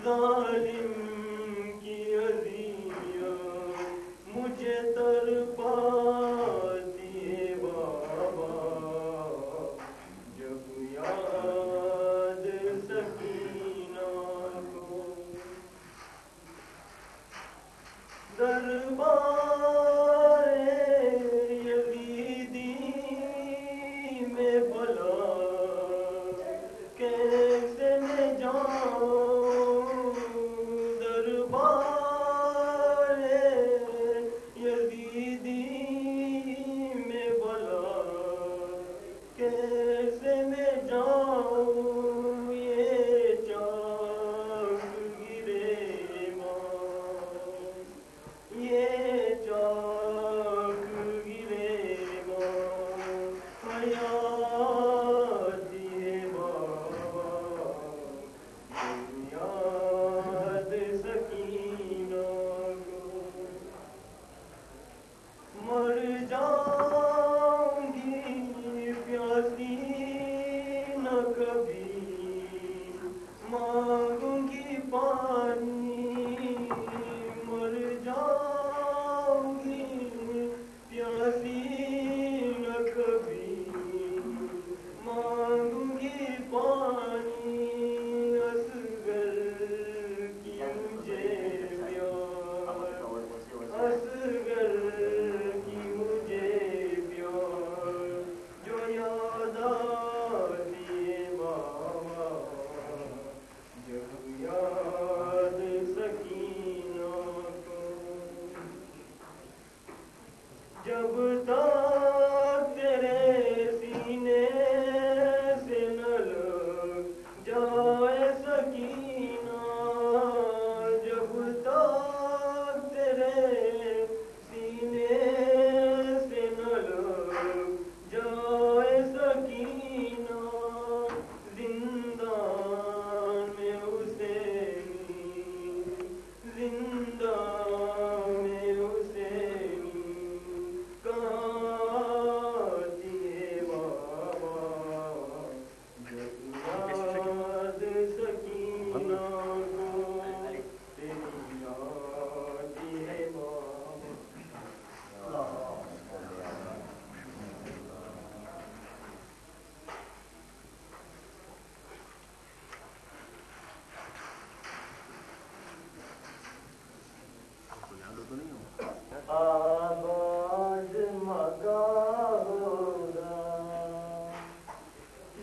ظالم کی اذیت مجھے تڑپاتی ہے بابا، جب یاد سکینہ کو دربار یزیدی میں بلا کیسے میں جاؤں، دربار یزیدی میں بلا کیسے میں جاؤں، یہ چاک گرے ماں، یہ چاک گرے ماں، حیاتی ہے بابا، یاد سکینہ کو مر جاؤں گی پیاسی نہ کبھی، مانگوں گی پانی، مر جاؤں گی پیاسی نہ کبھی، مانگوں گی پانی، اصغر کی مجھے پیار، اصغر کی مجھے پیار، جو یاد آتی ہے بابا، جب یاد سکینہ کو، جب تک تیرے سینے سے نہ لگ جائے سکینہ، جب تک تیرے سینے سے نہ لگ جائے سکینہ، زندان میں حسینی، زندان میں حسینی کہاں آتی ہے بابا، جب یاد سکینہ کو تیری آتی ہے بابا۔ آباد مکہ ہوگا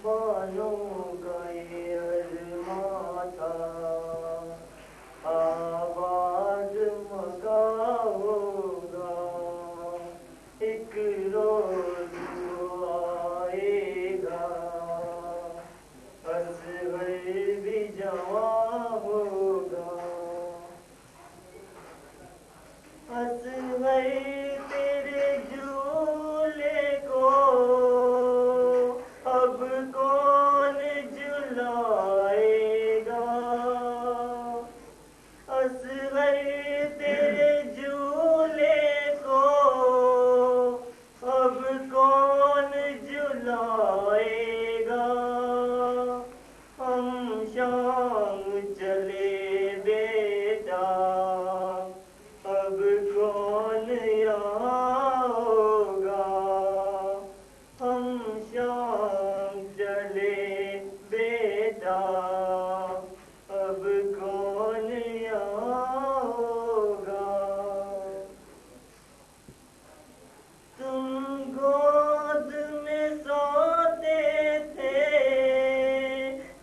بالوں کا یہ ارماں تھا، آباد مکہ ہوگا ایک روز وہ آئے گا، اصغر بھی جوان ہوگا، اصغر تیرے جھولے کو اب کون جھلائے گا، اصغر تیرے جھولے کو اب کون جھلائے گا، ہم شام چلے بیٹا اب کون یہاں ہوگا، ہم شام چلے بیٹا اب کون یہاں ہوگا، تم گود میں سوتے تھے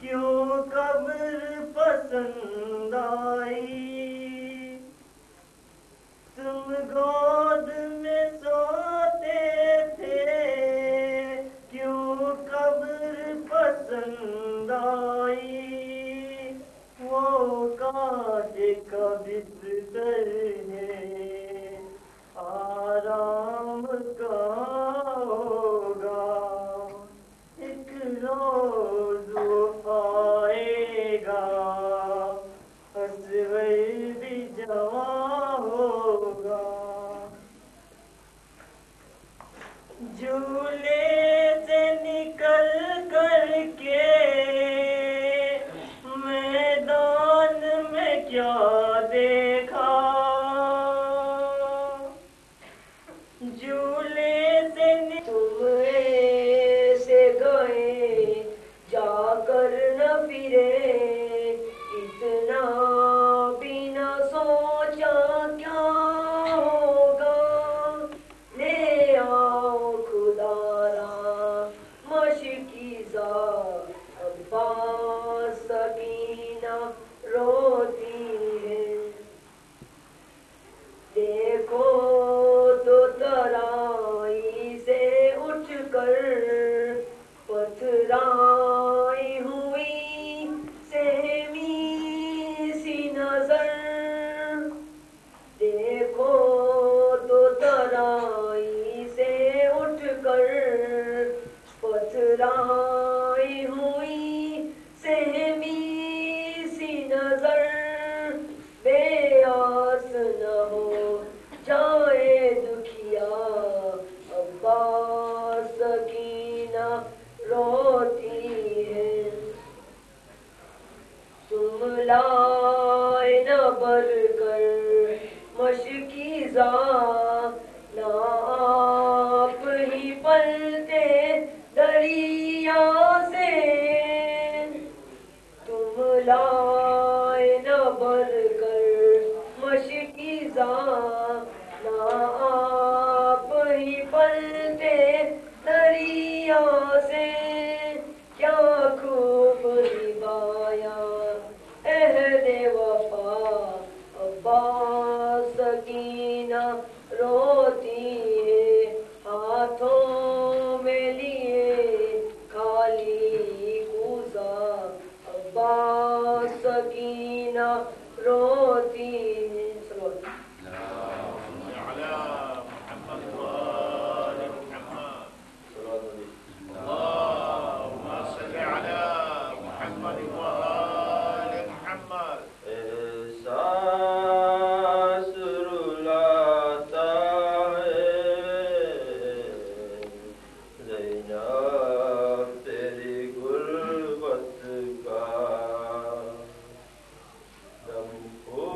کیوں قبر پسند آئی، تم گود میں سوتے تھے کیوں قبر پسند آئی، وہ کانٹے کا بستر ہے آرام کہاں ہوگا، ایک روز وہ آئے گا، اصغر بھی جوان ہوگا، جھولے سے نکل کر کے میدان میں روتی ہے دیکھو تو ترائی سے اٹھ کر پتھرائی ہوئی سہمی سی نظر دیکھو تو ترائی سے اٹھ کر پتھرائی ہوئی سہمی سی نظر بے آس نہ ہو جائے دکھیا عباس سکینہ روتی ہے تم لائے نہ بر کر مشکیزا نہ آپ ہی پلتے دریا سے تم لائے نہ بر کر مشکیزا نہ آپ ہی پلتے دریا سے کیا خوب نبھایا عہد وفا عباس سکینہ روتی ہے ہاتھوں میں لیے خالی کوزہ عباس سکینہ روتی ہے دم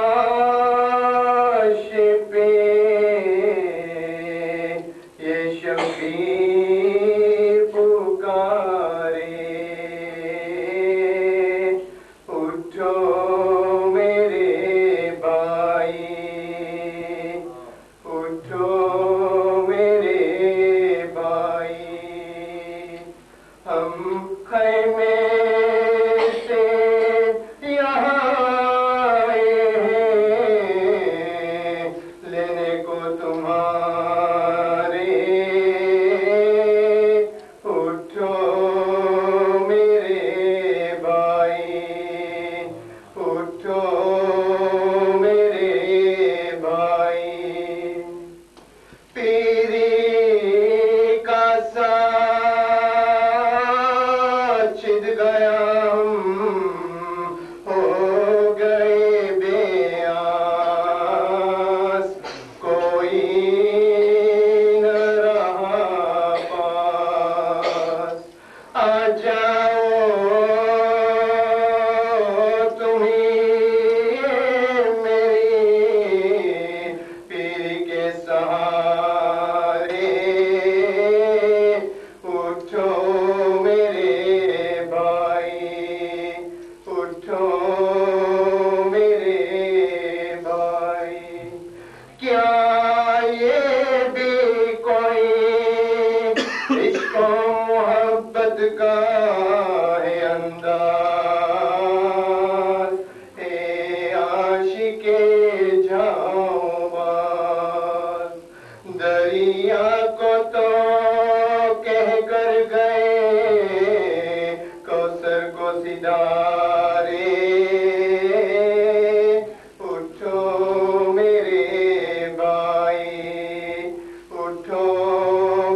عرش پہ یہ شفیع پکارے، اٹھو میرے بھائی، اٹھو میرے بھائی، ہم خیمے سے یہاں آئے ہیں لینے کو تمہارے، اٹھو میرے بھائی، اٹھو میرے بھائی، پیری کا ساتھ چھد گیا، ہم ہو گئے بے آس، کوئی نہ رہا پاس، آ جاؤ تمہیں میری پیر کے سہارے، اٹھو میرے بھائی، اٹھو میرے بھائی، کیا یہ بھی کوئی عشق و محبت کا ہے انداز، اے عاشق جاؤ باز، دریا کو تو کہہ کر گئے کوثر کو سدارے، اٹھو میرے بھائی، اٹھو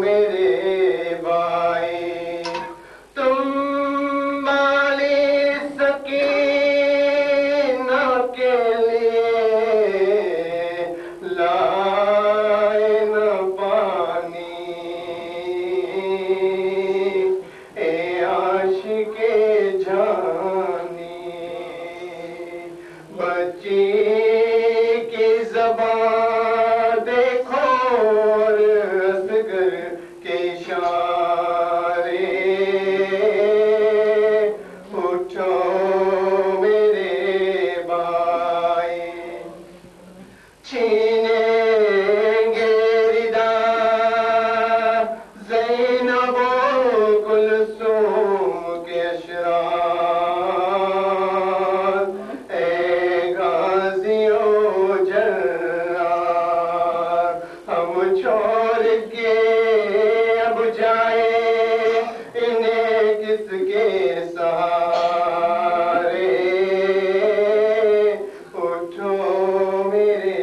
میرے بھائی، تم مالی سکینہ کے لیے لائے نہ پانی، اے عاشق جانی، بچی کی زبان دیکھو اور اصغر کے اشارے، اٹھو میرے بھائی، چھینیں گے ردا زینب و کلثوم کے اشرار، اے غازیوں جرار، ہم چھوڑ کے اب جائیں انہیں کس کے سہارے، اٹھو میرے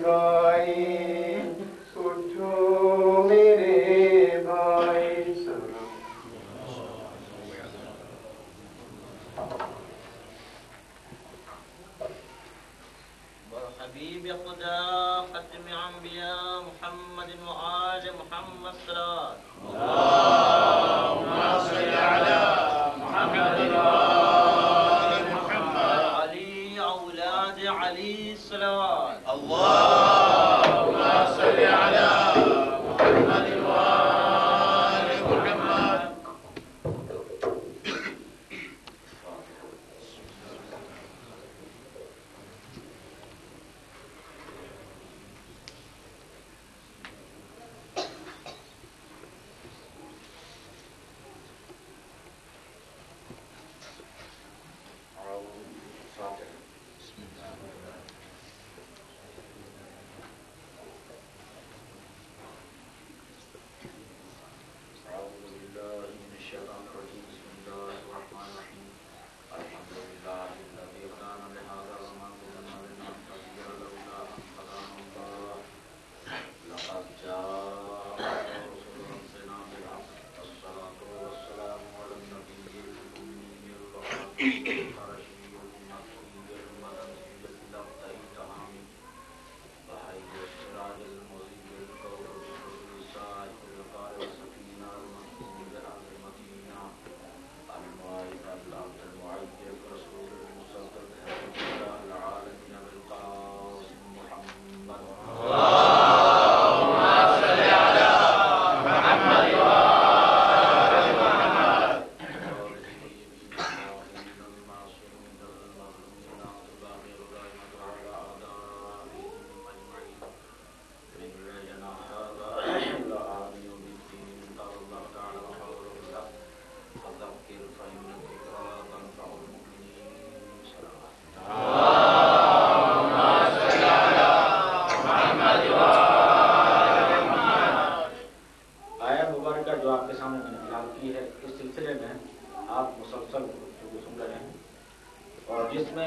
بھائی، اٹھو میرے بھائی، حبیب خدا ختم انبیاء محمد وآل محمد صلاة اللهم صل على محمد وآل محمد، علي أولاد علي صلوات اللهم صل على محمد وآل محمد.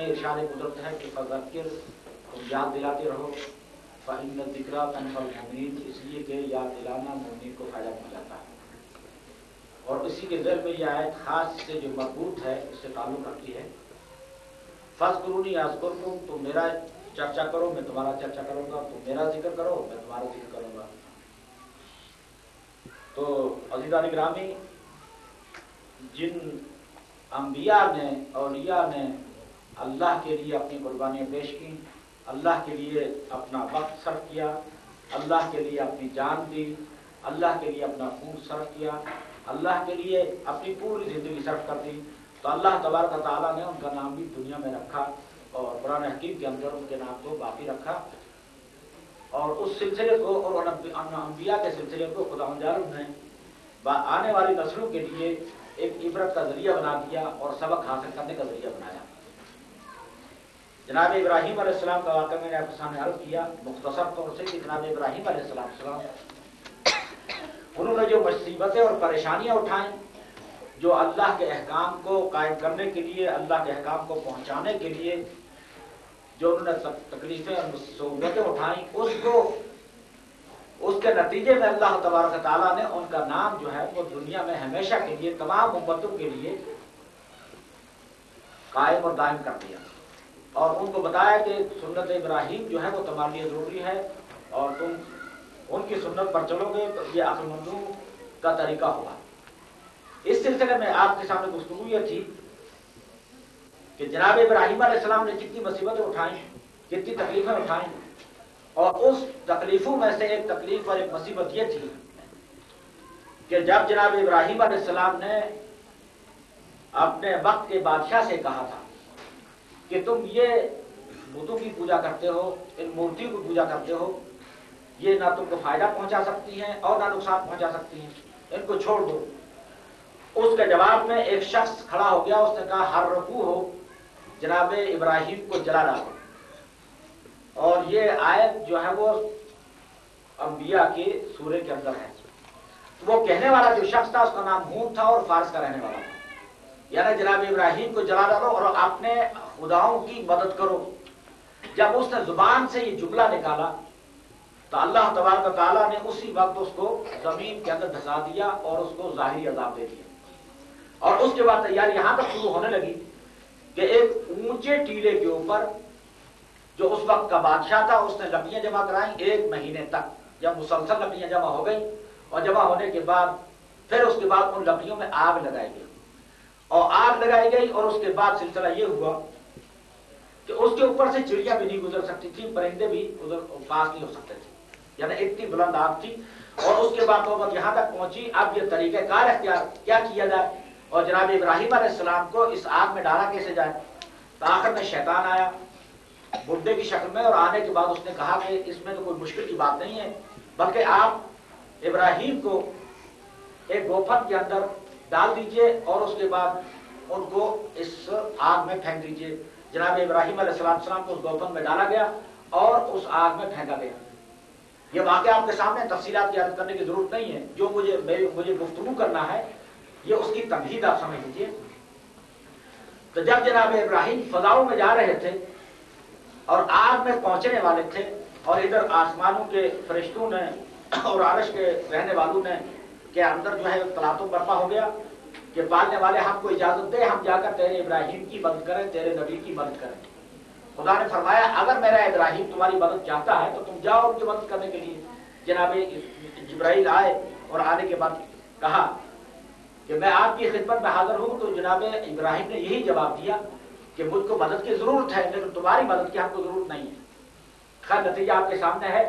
میں ارشاد قدرت ہے کہ فذکر، تم یاد دلاتے رہو، فإن الذکریٰ تنفع المؤمنین، اس لیے کہ یاد دلانا مومنین کو فائدہ پہنچاتا ہے۔ اور اسی کے ذیل میں یہ آیت خاص سے جو مربوط ہے اس سے تعلق رکھتی ہے، فاذکرونی اذکرکم، تم میرا چرچا کرو میں تمہارا چرچا کروں گا، تم میرا ذکر کرو میں تمہارا ذکر کروں گا۔ تو عزیزان گرامی، جن انبیاء نے اولیاء نے اللہ کے لیے اپنی قربانیاں پیش کی، اللہ کے لیے اپنا وقت صرف کیا، اللہ کے لیے اپنی جان دی، اللہ کے لیے اپنا خون صرف کیا، اللہ کے لیے اپنی پوری زندگی صرف کر دی، تو اللہ تبارک و تعالیٰ نے ان کا نام بھی دنیا میں رکھا اور قرآن حکیم کے اندر ان کے نام کو باقی رکھا۔ اور اس سلسلے کو اور ان انبیاء کے سلسلے کو خداوند جل نے آنے والی نسلوں کے لیے ایک عبرت کا ذریعہ بنا دیا اور سبق حاصل کرنے کا ذریعہ بنایا۔ جناب ابراہیم علیہ السلام کا واقعہ میں نے آپ کے سامنے عرض کیا مختصر طور سے کہ جناب ابراہیم علیہ السلام انہوں نے جو مصیبتیں اور پریشانیاں اٹھائیں، جو اللہ کے احکام کو قائم کرنے کے لیے، اللہ کے احکام کو پہنچانے کے لیے جو انہوں نے تکلیفیں اور مصیبتیں اٹھائیں، اس کے نتیجے میں اللہ تبارک تعالیٰ نے ان کا نام جو ہے وہ دنیا میں ہمیشہ کے لیے تمام امتوں کے لیے قائم اور دائم کر دیا، اور ان کو بتایا کہ سنت ابراہیم جو ہے وہ تمہارے لیے ضروری ہے، اور تم ان کی سنت پر چلو گے تو یہ عقل مندوں کا طریقہ ہوگا۔ اس سلسلے میں آپ کے سامنے گفتگو یہ تھی کہ جناب ابراہیم علیہ السلام نے کتنی مصیبتیں اٹھائیں، کتنی تکلیفیں اٹھائیں، اور اس تکلیفوں میں سے ایک تکلیف اور ایک مصیبت یہ تھی کہ جب جناب ابراہیم علیہ السلام نے اپنے وقت کے بادشاہ سے کہا تھا کہ تم یہ بتوں کی پوجا کرتے ہو، ان مورتیوں کی پوجا کرتے ہو، یہ نہ تم کو فائدہ پہنچا سکتی ہیں اور نہ نقصان پہنچا سکتی ہیں، ان کو چھوڑ دو۔ اس کے جواب میں ایک شخص کھڑا ہو گیا، اس نے کہا ہر رکوع ہو جناب ابراہیم کو جلا ڈالو۔ اور یہ آیت جو ہے وہ انبیاء کے سورے کے اندر ہے۔ وہ کہنے والا جو شخص تھا اس کا نام ہون تھا اور فارس کا رہنے والا تھا، یعنی جناب ابراہیم کو جلا ڈالو اور اپنے خداؤں کی مدد کرو۔ جب اس نے زبان سے یہ جملہ نکالا تو اللہ تبارک و تعالیٰ نے اسی وقت اس کو زمین کے اندر دھسا دیا اور اس کو ظاہری عذاب دے دیا۔ اور اس کے بعد تیاری یہاں تک شروع ہونے لگی کہ ایک اونچے ٹیلے کے اوپر جو اس وقت کا بادشاہ تھا اس نے لکڑیاں جمع کرائیں 1 مہینے تک۔ جب مسلسل لکڑیاں جمع ہو گئی اور جمع ہونے کے بعد پھر اس کے بعد ان لکڑیوں میں آگ لگائی گئی، اور آگ لگائی گئی، اور اس کے بعد سلسلہ یہ ہوا کہ اس کے اوپر سے چڑیاں بھی نہیں گزر سکتی تھی، پرندے بھی ادھر پاس نہیں ہو سکتے تھے، یعنی اتنی بلند آگ تھی۔ اور اس کے بعد نوبت یہاں تک پہنچی اب یہ طریقہ کار اختیار کیا کیا جائے، اور جناب ابراہیم علیہ السلام کو اس آگ میں ڈالا کیسے جائے۔ تو آخر میں شیطان آیا بڈھے کی شکل میں، اور آنے کے بعد اس نے کہا کہ اس میں تو کوئی مشکل کی بات نہیں ہے، بلکہ آپ ابراہیم کو ایک گوفن کے اندر ڈال دیجئے اور اس کے بعد ان کو اس آگ میں پھینک دیجئے۔ جناب ابراہیم علیہ السلام کو اس گوفن میں ڈالا گیا اور اس آگ میں پھینکا گیا۔ یہ واقعہ آپ کے سامنے تفصیلات کی عرض کرنے کی ضرورت نہیں ہے، جو مجھے گفتگو کرنا ہے یہ اس کی تمہید آپ سمجھ لیجیے۔ تو جب جناب ابراہیم فضاؤں میں جا رہے تھے اور آگ میں پہنچنے والے تھے، اور ادھر آسمانوں کے فرشتوں نے اور عرش کے رہنے والوں نے کے اندر جو ہے تلاطم برپا ہو گیا کہ پالنے والے ہم کو اجازت دے ہم جا کر تیرے ابراہیم کی مدد کریں، تیرے نبی کی مدد کریں۔ خدا نے فرمایا اگر میرا ابراہیم تمہاری مدد چاہتا ہے تو تم جاؤ ان کی مدد کرنے کے لیے۔ جناب جبرائیل آئے اور آنے کے بعد کہا کہ میں آپ کی خدمت میں حاضر ہوں، تو جناب ابراہیم نے یہی جواب دیا کہ مجھ کو مدد کی ضرورت ہے لیکن تمہاری مدد کی ہم کو ضرورت نہیں ہے۔ خیر نتیجہ آپ کے سامنے ہے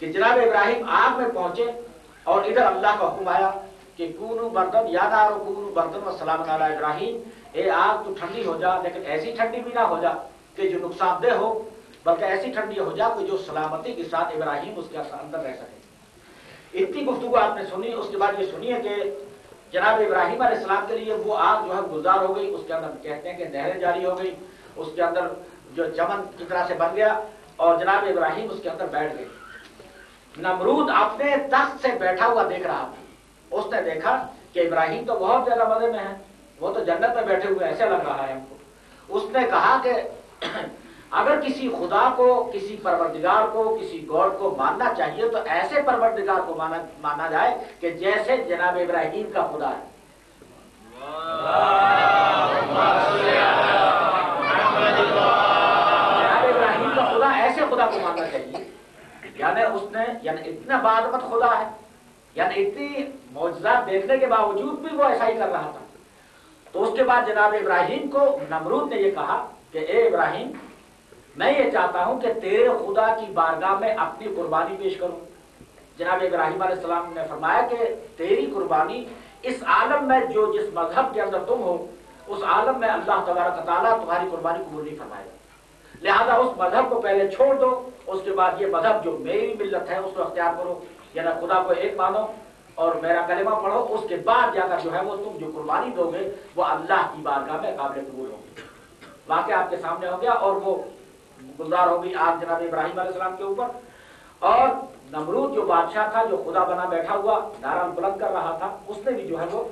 کہ جناب ابراہیم آگ میں پہنچے اور ادھر اللہ کا حکم آیا کہ کونو بردن یا نار کونو بردن و سلام علی ابراہیم، اے آگ تو ٹھنڈی ہو جا لیکن ایسی ٹھنڈی بھی نہ ہو جا کہ جو نقصان دہ ہو، بلکہ ایسی ٹھنڈی ہو جا کہ جو سلامتی کے ساتھ ابراہیم اس کے اندر رہ سکے۔ اتنی گفتگو آپ نے سنی، اس کے بعد یہ سنیے کہ جناب ابراہیم علیہ السلام کے لیے وہ آگ جو ہے گلزار ہو گئی، اس کے اندر کہتے ہیں کہ نہریں جاری ہو گئی، اس کے اندر جو چمن کی طرح سے بن گیا، اور جناب ابراہیم اس کے اندر بیٹھ گئے۔ نمرود اپنے تخت سے بیٹھا ہوا دیکھ رہا تھا، اس نے دیکھا کہ ابراہیم تو بہت زیادہ مزے میں ہے، وہ تو جنت میں بیٹھے ہوئے ایسے لگ رہا ہے ہم کو۔ اس نے کہا کہ اگر کسی خدا کو، کسی پروردگار کو، کسی گاڈ کو ماننا چاہیے تو ایسے پروردگار کو مانا جائے کہ جیسے جناب ابراہیم کا خدا ہے۔ جناب ابراہیم کا خدا ایسے خدا کو ماننا چاہیے، یعنی اس نے اتنا باعظمت خدا ہے، یعنی اتنی معجزات دیکھنے کے باوجود بھی وہ ایسا ہی کر رہا تھا۔ تو اس کے بعد جناب ابراہیم کو نمرود نے یہ کہا کہ اے ابراہیم، میں یہ چاہتا ہوں کہ تیرے خدا کی بارگاہ میں اپنی قربانی پیش کروں۔ جناب ابراہیم علیہ السلام نے فرمایا کہ تیری قربانی اس عالم میں جو جس مذہب کے اندر تم ہو، اس عالم میں اللہ تبارک تعالیٰ تمہاری قربانی قبول نہیں فرمائے گا، لہذا اس مذہب کو پہلے چھوڑ دو، اس کے بعد یہ مذہب جو میری ملت ہے اس کو اختیار کرو، یعنی خدا کو ایک مانو اور میرا کلمہ پڑھو، اس کے بعد جا کر جو ہے وہ تم جو قربانی دو گے وہ اللہ کی بارگاہ میں قابل قبول ہوگی۔ واقعہ آپ کے سامنے ہو گیا اور وہ گزار ہوگی آگ جناب ابراہیم علیہ السلام کے اوپر، اور نمرود جو بادشاہ تھا، جو خدا بنا بیٹھا ہوا نعرہ بلند کر رہا تھا، اس نے بھی جو ہے وہ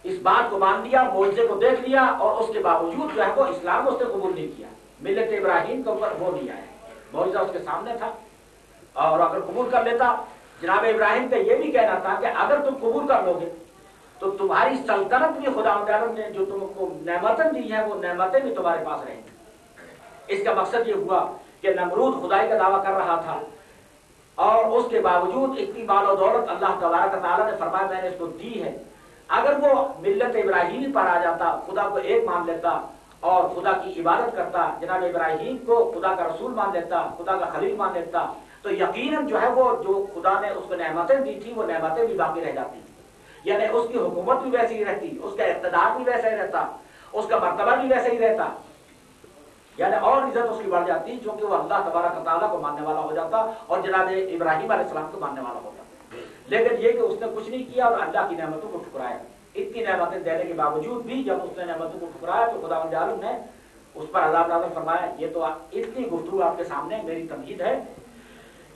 اس بات کو مان لیا، معجزے کو دیکھ لیا، اور اس کے باوجود جو ہے وہ اسلام اس نے قبول نہیں کیا، ملت ابراہیم کے اوپر وہ نہیں آیا، معجزہ اس کے سامنے تھا، اور اگر قبول کر لیتا، جناب ابراہیم کا یہ بھی کہنا تھا کہ اگر تم قبول کر لو گے تو تمہاری سلطنت بھی خدا تعالیٰ نے جو تم کو نعمتیں دی ہیں وہ نعمتیں بھی تمہارے پاس رہیں گی۔ اس کا مقصد یہ ہوا کہ نمرود خدائی کا دعویٰ کر رہا تھا، اور اس کے باوجود اتنی مال و دولت اللہ تبارک تعالیٰ نے فرمایا میں نے اس کو دی ہے، اگر وہ ملت ابراہیمی پر آ جاتا، خدا کو ایک مان لیتا اور خدا کی عبادت کرتا، جناب ابراہیم کو خدا کا رسول مان لیتا، خدا کا خلیل مان لیتا، تو یقیناً جو ہے وہ جو خدا نے اس کو نعمتیں دی تھی وہ نعمتیں بھی باقی رہ جاتی، یعنی اس کی حکومت بھی ویسی ہی رہتی، اس کا اقتدار بھی ویسا ہی رہتا، اس کا مرتبہ بھی ویسا ہی رہتا، یعنی اور عزت اس کی بڑھ جاتی، چونکہ وہ اللہ تبارک تعالیٰ کو ماننے والا ہو جاتا اور جناب ابراہیم علیہ السلام کو ماننے والا ہوتا۔ لیکن یہ کہ اس نے کچھ نہیں کیا اور اللہ کی نعمتوں کو ٹھکرایا، اتنی نعمتیں دینے کے باوجود بھی جب اس نے نعمتوں کو ٹھکرایا تو خداوند عالم نے اس پر عذاب نازل فرمایا۔ یہ تو اتنی گفتگو آپ کے سامنے میری تمہید ہے،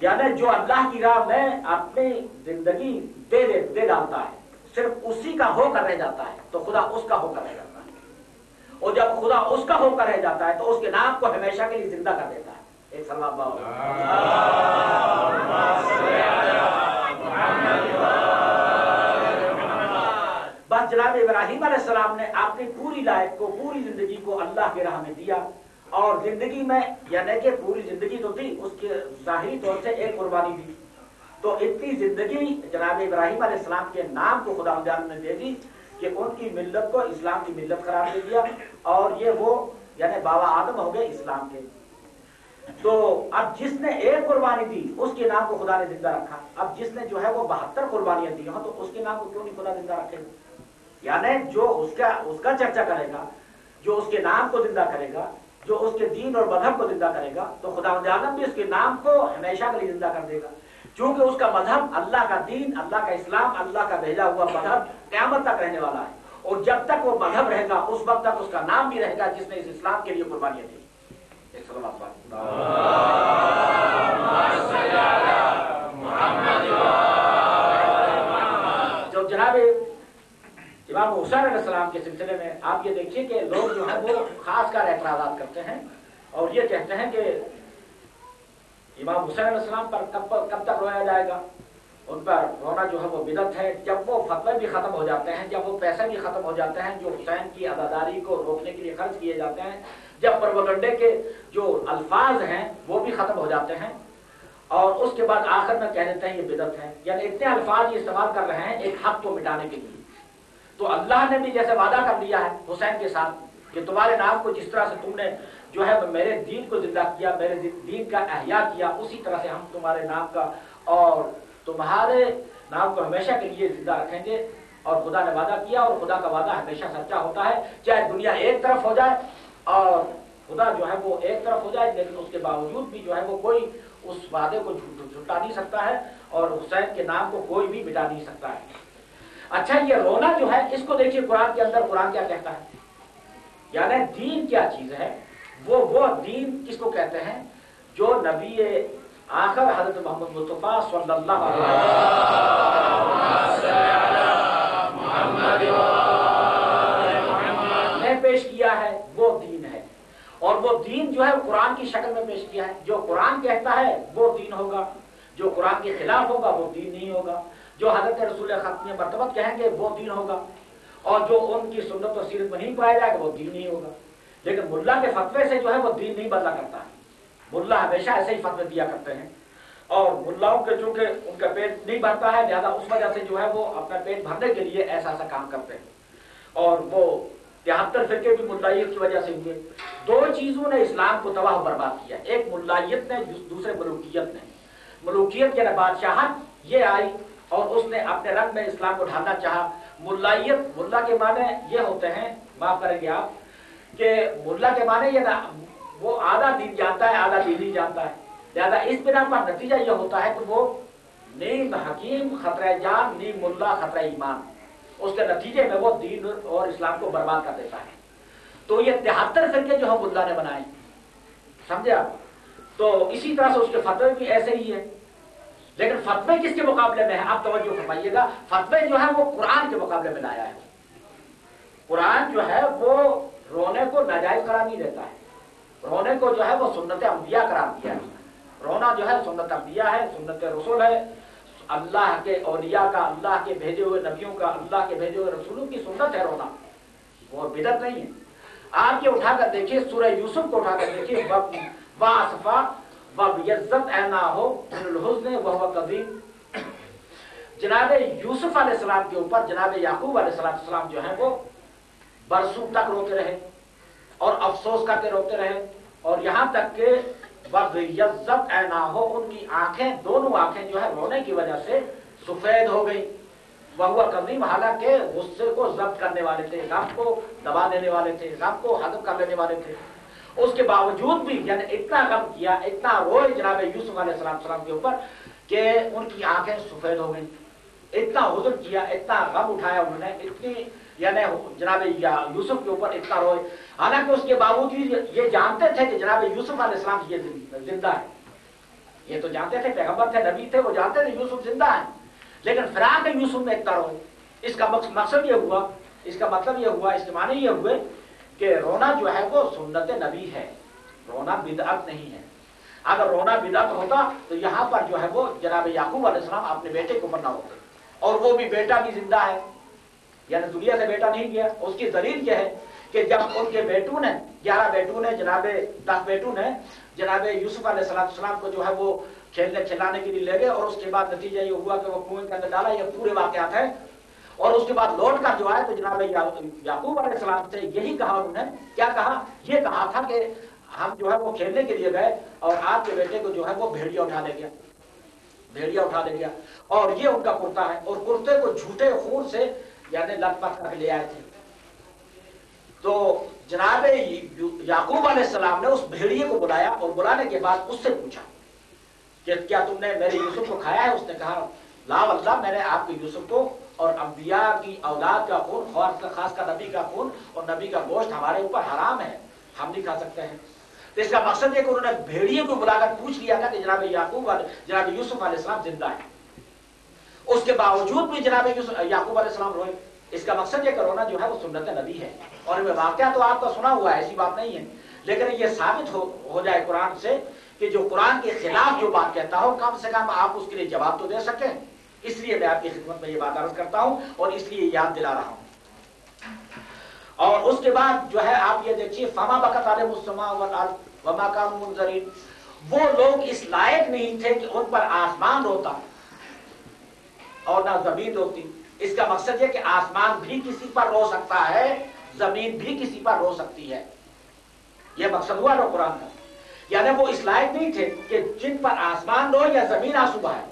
یعنی جو اللہ کی راہ میں اپنی زندگی دے ڈالتا ہے، صرف اسی کا ہو کر رہ جاتا ہے تو خدا اس کا ہو کر رہ جاتا ہے، اور جب خدا اس کا ہو کر رہ جاتا ہے تو اس کے نام کو ہمیشہ کے لیے زندہ کر دیتا ہے۔ ایک سلام بس جناب ابراہیم علیہ السلام نے اپنی پوری لائف کو، پوری زندگی کو اللہ کی راہ میں دیا، اور زندگی میں یعنی کہ پوری زندگی تو دی، اس کے ظاہری طور سے ایک قربانی دی، تو اتنی زندگی جناب ابراہیم علیہ السلام کے نام کو خدا نے دے دی کہ ان کی ملت کو اسلام کی ملت قرار دے دیا، اور یہ وہ یعنی بابا آدم ہو گئے اسلام کے۔ تو اب جس نے ایک قربانی دی اس کے نام کو خدا نے زندہ رکھا، اب جس نے جو ہے وہ 72 قربانیاں دی ہوں تو اس کے نام کو کیوں نہیں خدا زندہ رکھے گا؟ یعنی جو اس کا چرچا کرے گا، جو اس کے نام کو زندہ کرے گا، جو اس کے دین اور مذہب کو زندہ کرے گا، تو خداوند عالم بھی اس کے نام کو ہمیشہ کے لیے زندہ کر دے گا، چونکہ اس کا مذہب اللہ کا دین، اللہ کا اسلام، اللہ کا بھیجا ہوا مذہب قیامت تک رہنے والا ہے، اور جب تک وہ مذہب رہے گا اس وقت تک اس کا نام بھی رہے گا جس نے اس اسلام کے لیے قربانیاں دی۔ ایک سلام جو جناب امام حسین علیہ السلام کے سلسلے میں آپ یہ دیکھیے کہ لوگ جو ہیں وہ خاص کر اعتراضات کرتے ہیں اور یہ کہتے ہیں کہ امام حسین علیہ السلام پر کب تک رویا جائے گا، ان پر رونا جو ہے وہ بدعت ہے، جب وہ فتوے بھی ختم ہو جاتے ہیں، جب وہ پیسے بھی ختم ہو جاتے ہیں جو حسین کی عزاداری کو روکنے کے لیے خرچ کیے جاتے ہیں، جب پروپیگنڈے کے جو الفاظ ہیں وہ بھی ختم ہو جاتے ہیں، اور اس کے بعد آخر میں کہہ دیتے ہیں یہ بدعت ہے، یعنی اتنے الفاظ یہ استعمال کر رہے ہیں ایک حق کو مٹانے کے لیے۔ تو اللہ نے بھی جیسے وعدہ کر لیا ہے حسین کے ساتھ کہ تمہارے نام کو جس طرح سے تم نے جو ہے میرے دین کو زندہ کیا، میرے دین کا احیاء کیا، اسی طرح سے ہم تمہارے نام کا اور تمہارے نام کو ہمیشہ کے لیے زندہ رکھیں گے، اور خدا نے وعدہ کیا، اور خدا کا وعدہ ہمیشہ سچا ہوتا ہے، چاہے دنیا ایک طرف ہو جائے اور خدا جو ہے وہ ایک طرف ہو جائے، لیکن اس کے باوجود بھی جو ہے وہ کوئی اس وعدے کو جھٹلا نہیں سکتا ہے، اور حسین کے نام کو کوئی بھی مٹا نہیں سکتا ہے۔ اچھا یہ رونا جو ہے اس کو دیکھیے قرآن کے اندر، قرآن کیا کہتا ہے، یعنی دین کیا چیز ہے، وہ دین کس کو کہتے ہیں جو نبی آخر حضرت محمد مصطفیٰ صلی اللہ علیہ وسلم نے پیش کیا ہے، وہ دین ہے، اور وہ دین جو ہے قرآن کی شکل میں پیش کیا ہے. جو قرآن کہتا ہے وہ دین ہوگا، جو قرآن کے خلاف ہوگا وہ دین نہیں ہوگا. جو حضرت رسول ختم مرتبت کہیں گے وہ دین ہوگا، اور جو ان کی سنت و سیرت میں نہیں پایا جائے گا وہ دین نہیں ہوگا. لیکن ملا کے فتوے سے جو ہے وہ دین نہیں بدلا کرتا ہے. ملا ہمیشہ ایسے ہی فتوے دیا کرتے ہیں، اور ملاؤں کے چونکہ ان کا پیٹ نہیں بھرتا ہے لہذا اس وجہ سے جو ہے وہ اپنا پیٹ بھرنے کے لیے ایسا ایسا کام کرتے ہیں. اور وہ 73 فرقے بھی ملائیت کی وجہ سے ہوئے. دو چیزوں نے اسلام کو تباہ و برباد کیا، ایک ملائیت نے، دوسرے ملوکیت نے. ملوکیت یعنی بادشاہت یہ آئی اور اس نے اپنے رنگ میں اسلام کو ڈھالنا چاہا. ملائیت، ملا کے معنی یہ ہوتے ہیں، معاف کریں گے آپ، کہ ملا کے معنی یہ نا وہ آدھا دین جانتا ہے آدھا دین نہیں جانتا ہے. لہذا اس بنا پر نتیجہ یہ ہوتا ہے کہ وہ نیم حکیم خطرہ جان، نیم ملا خطرہ ایمان. اس کے نتیجے میں وہ دین اور اسلام کو برباد کر دیتا ہے. تو یہ 73 فرقے جو ہم ملا نے بنائے، سمجھے آپ؟ تو اسی طرح سے اس کے فتوے بھی ایسے ہی ہیں. لیکن فتوے کس کے مقابلے میں ہے؟ آپ توجہ فرمائیے گا. فتوے جو ہے وہ قرآن کے مقابلے میں لایا ہے. قرآن جو ہے وہ رونے کو ناجائز قرار نہیں دیتا ہے، رونے کو جو ہے وہ سنت انبیاء قرار دیا ہے. رونا جو ہے سنت انبیاء ہے، سنت رسول ہے، اللہ کے اولیاء کا، اللہ کے بھیجے ہوئے نبیوں کا، اللہ کے بھیجے ہوئے رسولوں کی سنت ہے رونا، وہ بدعت نہیں ہے. آپ یہ اٹھا کر دیکھیے سورہ یوسف کو اٹھا کر دیکھیے، وَأَسْفَا وَبْيَضَّتْ عَيْنَاهُ مِنَ الْحُزْنِ وَهُوَ كَظِيمٌ. جناب یوسف علیہ السلام کے اوپر جناب یعقوب علیہ السلام جو ہیں وہ برسوں تک روتے رہے اور افسوس کر کے روتے رہے، اور یہاں تک کہ وَبْيَضَّتْ عَيْنَاهُ ان کی آنکھیں، دونوں آنکھیں جو ہے رونے کی وجہ سے سفید ہو گئی. وَهُوَ كَظِيمٌ حالانکہ غصے کو ضبط کرنے والے تھے، غم کو دبا دینے والے تھے، غم کو ہضم کر لینے والے تھے. اس کے باوجود بھی یعنی اتنا غم کیا، اتنا روئے جناب یوسف علیہ السلام کے اوپر کہ ان کی آنکھیں سفید ہو گئیں. اتنا حزن کیا، اتنا غم اٹھایا انہوں نے، اتنی یعنی جناب یوسف کے اوپر اتنا روئے. حالانکہ اس کے باوجود یہ جانتے تھے کہ جناب یوسف علیہ السلام یہ زندہ ہے. یہ تو جانتے تھے، پیغمبر تھے، نبی تھے، وہ جانتے تھے یوسف زندہ ہے. لیکن فراق یوسف میں اتنا روئے. اس کا مقصد یہ ہوا، اس کا مطلب یہ ہوا، اس کے معنی یہ ہوئے کہ رونا جو ہے وہ سنت نبی ہے، رونا بدعت نہیں ہے. اگر رونا بدعت ہوتا تو یہاں پر جو ہے وہ جناب یعقوب علیہ السلام اپنے بیٹے کو نہ ہوتے، اور وہ بھی بیٹا بھی زندہ ہے، یعنی دنیا سے بیٹا نہیں گیا. اس کی دلیل یہ ہے کہ جب ان کے بیٹوں نے 11 بیٹوں نے جناب 10 بیٹوں نے جناب یوسف علیہ السلام کو جو ہے وہ کھیلنے کھلانے کے لیے لے گئے، اور اس کے بعد نتیجہ یہ ہوا کہ وہ کنویں کے اندر ڈالا. یہ پورے واقعات ہیں. اور اس کے بعد لوٹ کر جو آئے تو جناب یعقوب علیہ السلام سے یہی کہا انہوں نے. کیا کہا؟ یہ کہا تھا کہ ہم جو ہے وہ کھیلنے کے لیے گئے اور آپ کے بیٹے کو جو ہے وہ بھیڑیا اٹھا لے گیا، بھیڑیا اٹھا لے گیا. اور یہ ان کا کرتا ہے، اور کرتے کو جھوٹے خون سے یعنی لت پت کر کے لے آئے تھے. تو جناب یعقوب علیہ السلام نے اس بھیڑیے کو بلایا، اور بلانے کے بعد اس سے پوچھا کہ کیا تم نے میرے یوسف کو کھایا ہے؟ اس نے کہا لا واللہ، میں نے آپ کے یوسف کو اور انبیاء کی اولاد کا خون، خاص کر نبی کا خون اور نبی کا گوشت ہمارے اوپر حرام ہے، ہم نہیں کھا سکتے ہیں. تو اس کا مقصد یہ کہ انہوں نے بھیڑیے کو بلا کر پوچھ لیا تھا کہ جناب جناب یوسف علیہ السلام زندہ ہے. اس کے باوجود بھی جناب یعقوب علیہ السلام روئے. اس کا مقصد یہ کہ رونا جو ہے وہ سنت نبی ہے. اور میں واقعہ تو آپ کا سنا ہوا ہے، ایسی بات نہیں ہے، لیکن یہ ثابت ہو جائے قرآن سے کہ جو قرآن کے خلاف جو بات کہتا ہو کم سے کم آپ اس کے لیے جواب تو دے سکیں. اس لیے میں آپ کی خدمت میں یہ بات عرض کرتا ہوں اور اس لیے یاد دلا رہا ہوں. اور اس کے بعد جو ہے آپ یہ دیکھیے فما بکت علیہم السماء والارض وما كانوا منذرین. وہ لوگ اس لائق نہیں تھے کہ ان پر آسمان روتا اور نہ زمین روتی. اس کا مقصد یہ کہ آسمان بھی کسی پر رو سکتا ہے، زمین بھی کسی پر رو سکتی ہے. یہ مقصد ہوا نا قرآن کا. یعنی وہ اس لائق نہیں تھے کہ جن پر آسمان رو یا زمین آنسو بہائے.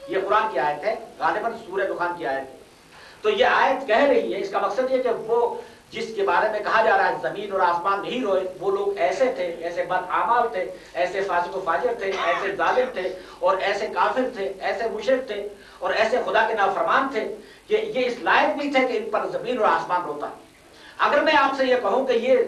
یہ قرآن کی آیت ہے، غالباً سورہ دخان کی آیت. تو یہ آیت کہہ رہی ہے، اس کا مقصد یہ کہ وہ جس کے بارے میں کہا جا رہا ہے زمین اور آسمان نہیں روئے، وہ لوگ ایسے تھے، ایسے بدعمال تھے، ایسے فاسق و فاجر تھے، ایسے ظالم تھے، اور ایسے کافر تھے، ایسے مشرک تھے، اور ایسے خدا کے نافرمان تھے کہ یہ اس لائق نہیں تھے کہ ان پر زمین اور آسمان روتا. اگر میں آپ سے یہ کہوں کہ یہ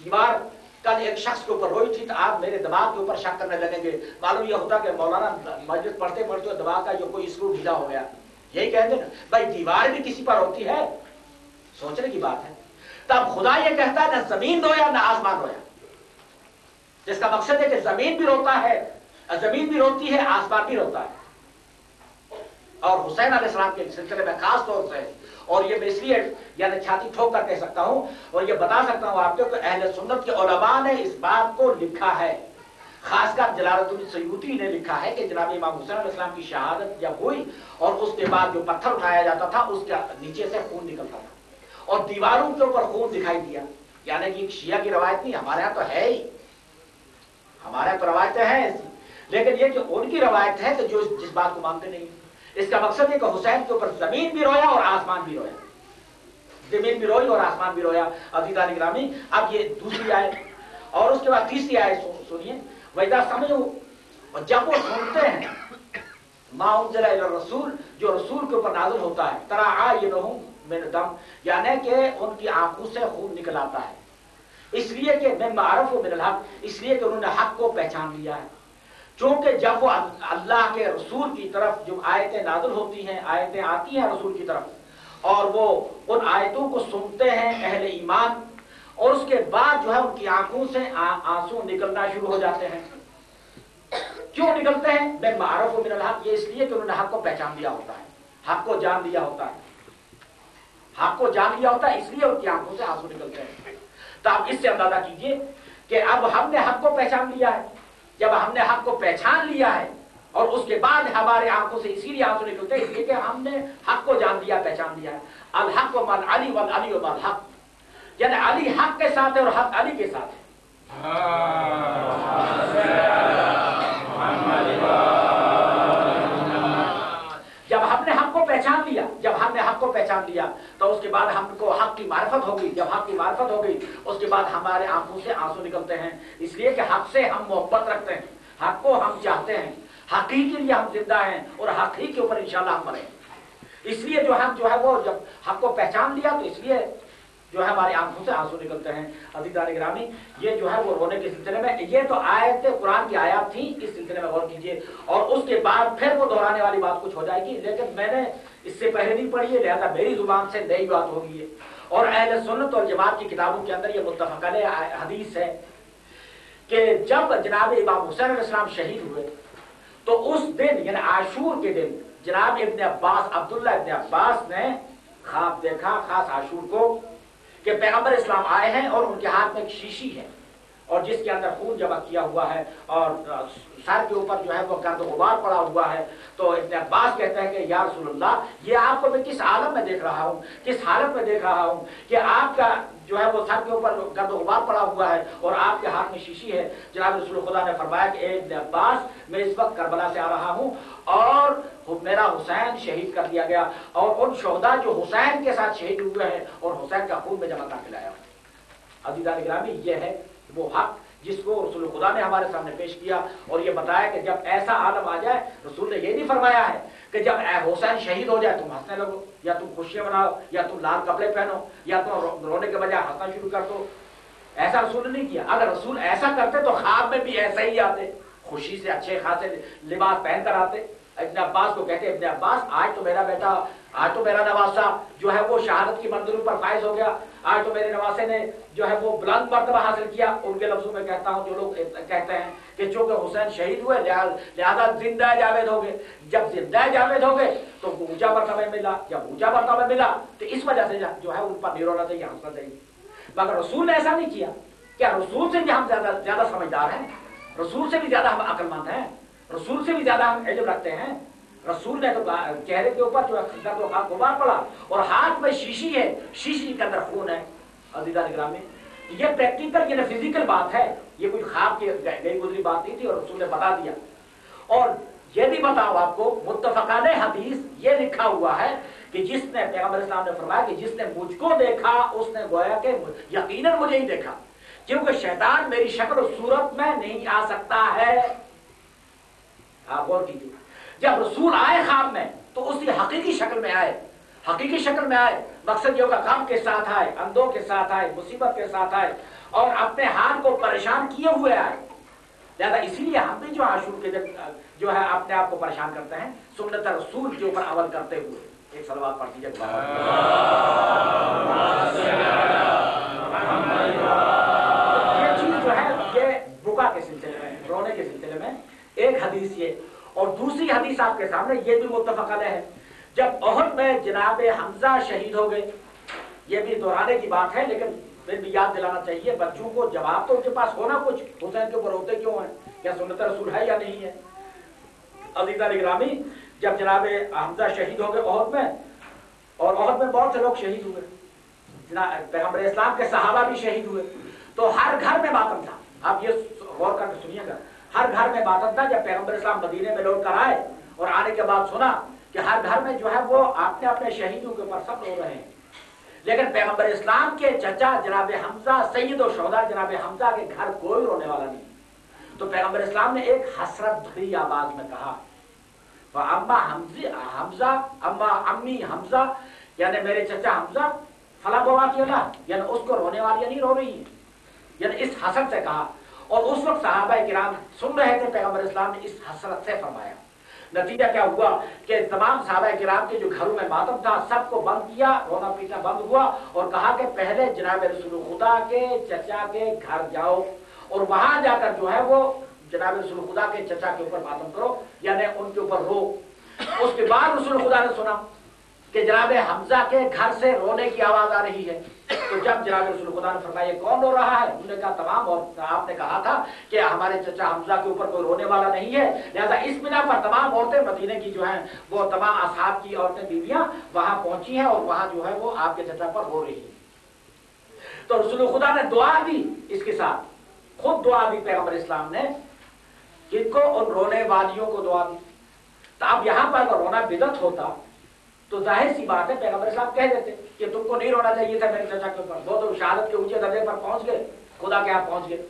دیوار کل ایک شخص کے اوپر روئی تھی تو آپ میرے دماغ کے اوپر شک کرنے لگیں گے. معلوم یہ ہوتا کہ مولانا مسجد پڑھتے پڑھتے دماغ کا جو کوئی اسکرو ڈھیلا ہو گیا. یہی کہتے ہیں نا بھائی دیوار بھی کسی پر ہوتی ہے، سوچنے کی بات ہے. تب خدا یہ کہتا ہے نہ زمین رویا نہ آسمان رویا. جس کا مقصد ہے کہ زمین بھی روتا ہے، زمین بھی روتی ہے، آسمان بھی روتا ہے. اور حسین علیہ السلام کے سلسلے میں خاص طور سے، اور یہ میں اس لیے یعنی چھاتی ٹھوک کر کہہ سکتا ہوں اور یہ بتا سکتا ہوں آپ کو کہ اہل سنت کے علماء نے اس بات کو لکھا ہے، خاص کر جلالۃ الدین سیوطی نے لکھا ہے کہ جناب امام حسین علیہ السلام کی شہادت جب ہوئی اور اس کے بعد جو پتھر اٹھایا جاتا تھا اس کے نیچے سے خون نکلتا تھا اور دیواروں کے اوپر خون دکھائی دیا. یعنی کہ شیعہ کی روایت نہیں، ہمارے یہاں تو ہے ہی، ہمارے یہاں تو روایتیں ہیں ایسی، لیکن یہ کہ ان کی روایت ہے کہ جو جس بات کو مانتے نہیں. اس کا مقصد ہے کہ حسین کے اوپر زمین بھی رویا اور آسمان بھی رویا، زمین بھی روئی اور آسمان بھی رویا. عزیزان گرامی، اب یہ دوسری آیت اور اس کے بعد تیسری آیت سنیے. وَإِذَا سَمِعُوا، جب وہ سنتے ہیں مَا أُنزِلَ إِلَى الرَّسُولِ، جو رسول کے اوپر نازل ہوتا ہے، تَرَىٰ أَعْيُنُهُم مِّنَ الدَّمْ، یعنی کہ ان کی آنکھوں سے خون نکل آتا ہے، اس لیے کہ مِمَّا عَرَفُوا مِنَ الْحَقِّ، اس لیے کہ انہوں نے حق کو پہچان لیا ہے. چونکہ جب وہ اللہ کے رسول کی طرف جو آیتیں نازل ہوتی ہیں، آیتیں آتی ہیں رسول کی طرف، اور وہ ان آیتوں کو سنتے ہیں اہل ایمان، اور اس کے بعد جو ہے ان کی آنکھوں سے آنسو نکلنا شروع ہو جاتے ہیں. کیوں نکلتے ہیں؟ مِمَّا عَرَفُوا مِنَ الْحَقِّ، یہ اس لیے کہ انہوں نے حق کو پہچان لیا ہوتا ہے، حق کو جان لیا ہوتا ہے، حق کو جان لیا ہوتا ہے، اس لیے ان کی آنکھوں سے آنسو نکلتے ہیں. تو آپ اس سے اندازہ کیجئے کہ اب ہم نے حق کو پہچان لیا ہے. جب ہم نے حق کو پہچان لیا ہے اور اس کے بعد ہمارے آنکھوں سے اسی لیے آنسو نکلتے ہیں، اس لیے کہ ہم نے حق کو جان لیا، پہچان لیا ہے. الحق و مال علی والعلی و مال حق، یعنی علی حق کے ساتھ ہے اور حق علی کے ساتھ ہے. جب ہم نے حق کو پہچان لیا، جب ہم نے حق کو پہچان لیا تو اس کے بعد ہم کو حق کی معرفت ہو گئی. جب حق کی معرفت ہو گئی اس کے بعد ہمارے آنکھوں سے آنسو نکلتے ہیں، اس لیے کہ حق سے ہم محبت رکھتے ہیں، حق کو ہم چاہتے ہیں، حق ہی کے لیے ہم زندہ ہیں اور حق ہی کے اوپر انشاءاللہ ہم مریں. اس لیے جو ہم جو ہے وہ جب حق کو پہچان لیا تو اس لیے جو ہے ہماری آنکھوں سے آنسو نکلتے ہیں. عزیزان گرامی، یہ جو ہے وہ رونے کے سلسلے میں، یہ تو آیت قرآن کی آیات تھی، اس سلسلے میں غور کیجئے. اور اس کے بعد پھر وہ دہرانے والی بات کچھ ہو جائے گی، لیکن میں نے اس سے پہلے نہیں پڑھی ہے، لہذا میری زبان سے نئی بات ہوگی. اور اہل سنت اور جماعت کی کتابوں کے اندر یہ متفق علیہ حدیث ہے کہ جب جناب امام حسین علیہ السلام شہید ہوئے تو اس دن یعنی عاشور کے دن جناب ابن عباس، عبداللہ ابن عباس نے خواب دیکھا خاص عاشور کو کہ پیغمبر اسلام آئے ہیں اور ان کے ہاتھ میں ایک شیشی ہے اور جس کے اندر خون جمع کیا ہوا ہے اور سر کے اوپر جو ہے وہ گرد و غبار پڑا ہوا ہے. تو ابن عباس کہتے ہیں کہ یا رسول اللہ، یہ آپ کو میں کس عالم میں دیکھ رہا ہوں، کس حالت میں دیکھ رہا ہوں کہ آپ کا جو ہے وہ سر کے اوپر گرد و غبار پڑا ہوا ہے اور آپ کے ہاتھ میں شیشی ہے. جناب رسول خدا نے فرمایا کہ اے ابن عباس، میں اس وقت کربلا سے آ رہا ہوں اور میرا حسین شہید کر دیا گیا اور ان شہداء جو حسین کے ساتھ شہید ہوئے ہیں اور حسین کا خون میں جمع کر کے لایا ہوں. عزیزان گرامی، یہ ہے وہ حق جس کو رسول خدا نے ہمارے سامنے پیش کیا اور یہ بتایا کہ جب ایسا عالم آ جائے، رسول نے یہ نہیں فرمایا ہے کہ جب حسین شہید ہو جائے تم ہنسنے لگو یا تم خوشیاں مناؤ یا تم لال کپڑے پہنو یا تم رونے کے بجائے ہنسنا شروع کر دو. ایسا رسول نے نہیں کیا. اگر رسول ایسا کرتے تو خواب میں بھی ایسا ہی آتے، خوشی سے اچھے خاصے لباس پہن کر آتے. ابن عباس کو کہتے ابن عباس، آج تو میرا بیٹا، آج تو میرا نواسا جو ہے وہ شہادت کی منزلوں پر فائز ہو گیا، آج تو میرے نواسے نے جو ہے وہ بلند مرتبہ حاصل کیا. ان کے لفظوں میں کہتا ہوں جو لوگ کہتے ہیں کہ چونکہ حسین شہید ہوئے لہذا زندہ جاوید ہو گئے. جب زندہ جاوید ہو گئے تو اونچا مرتبہ ملا، جب اونچا مرتبہ ملا تو اس وجہ سے جو ہے ان پر نہیں رونا چاہیے، ہنسنا چاہیے. مگر رسول نے ایسا نہیں کیا. کیا رسول سے بھی ہم زیادہ سمجھدار ہیں؟ رسول سے بھی زیادہ ہم عقل مند ہیں؟ رسول سے بھی زیادہ ہم علم رکھتے ہیں؟ رسول نے تو چہرے کے اوپر جو گرد و غبار پڑا اور ہاتھ میں شیشی ہے، شیشی کے اندر خون ہے. عزیزان گرامی، یہ پریکٹیکل یعنی فزیکل بات ہے، یہ کوئی خواب کی گئی گزری بات نہیں تھی اور رسول نے بتا دیا. اور یہ بھی بتاؤ آپ کو، متفق علیہ حدیث یہ لکھا ہوا ہے کہ جس نے پیغمبر اسلام نے فرمایا کہ جس نے مجھ کو دیکھا اس نے گویا کہ یقیناً مجھے ہی دیکھا، کیونکہ شیطان میری شکل و صورت میں نہیں آ سکتا ہے. آپ غور کیجیے، جب رسول آئے خواب میں تو اسی حقیقی شکل میں آئے، حقیقی شکل میں آئے. مقصد یہ ہوگا غم کے ساتھ آئے، اندھوں کے ساتھ آئے، مصیبت کے ساتھ آئے اور اپنے حال کو پریشان کیے ہوئے آئے. لہذا اسی لیے ہم بھی جو عاشور کے دن جو ہے اپنے آپ کو پریشان کرتے ہیں سنت رسول کے اوپر عمل کرتے ہوئے. ایک صلوات پڑھ دیجیے. یہ چیز جو ہے یہ بکا کے के सिलसिले में एक हदीस ये, और दूसरी हदीस आपके सामने ये भी मुत्तफक अलैह है। जब ओहद में जनाब हमजा शहीद हो गए, ये भी दोहराने की बात है लेकिन फिर भी याद दिलाना चाहिए बच्चों को, जवाब तो उनके पास होना कुछ, हुसैन के ऊपर रोते क्यों हैं, क्या सुन्नत रसूल है या नहीं है। अज़ीज़ान इकरामी, जब जनाब हमजा शहीद हो गए ओहद में, और ओहद में बहुत से लोग शहीद हुए, पैगंबर इस्लाम के सहाबा भी शहीद हुए, तो हर घर में मातम था। आप ये गौर करके सुनिएगा, हर घर में मातम था। जब पैगंबर इस्लाम मदीने में लौट कर आए और आने के बाद सुना कि हर घर में जो है वो अपने अपने शहीदों के ऊपर सब रो रहे हैं, लेकिन पैगंबर इस्लाम के चचा जनाब हमजा सैयद और शोहदा जनाब हमजा के घर कोई रोने वाला नहीं। तो पैगंबर इस्लाम ने एक हसरत भरी आवाज में कहा, अम्मा हमजा अम्मा अम्मी हमजा, यानी मेरे चचा हमजा फला बवा किया, यानी उसको रोने वाली नहीं रो रही है, यानी इस हसरत से कहा। और उस वक्त सहाबा किराम सुन रहे थे, पैगंबर इस्लाम ने इस हसरत से फरमाया। नतीजा क्या हुआ कि तमाम सहाबा किराम के जो घरों में मातम था सबको बंद किया, रोना पीटना बंद हुआ, और कहा कि पहले जनाब रसूल खुदा के चचा के घर जाओ और वहां जाकर जो है वो जनाब रसूल खुदा के चचा के ऊपर मातम करो, यानी उनके ऊपर रो। उसके बाद रसूल खुदा ने सुना कि जनाब हमजा के घर से रोने की आवाज आ रही है। तो जब जनाब रसूल खुदा ने फरमाया कौन रो रहा है, उन्होंने कहा तमाम, और आपने कहा था कि हमारे चचा हमजा के ऊपर कोई रोने वाला नहीं है, लिहाजा इस बिना पर तमाम औरतें मदीने की जो हैं वो तमाम असहाब की औरतें बीवियां वहां पहुंची हैं और वहां जो है वो आपके चचा पर रो रही है। तो रसूल खुदा ने दुआ दी, इसके साथ खुद दुआ दी पैगंबर इस्लाम ने, किनको, उन रोने वालियों को दुआ दी। तो अब यहाँ पर अगर रोना बिदअत होता तो जाहिर सी बात है पैगंबर साहब कह देते कि तुमको नहीं रोना चाहिए था मेरे चचा के ऊपर, वो तो शहादत के ऊंचे दर्जे पर पहुंच गए, खुदा के यहाँ पहुंच गए।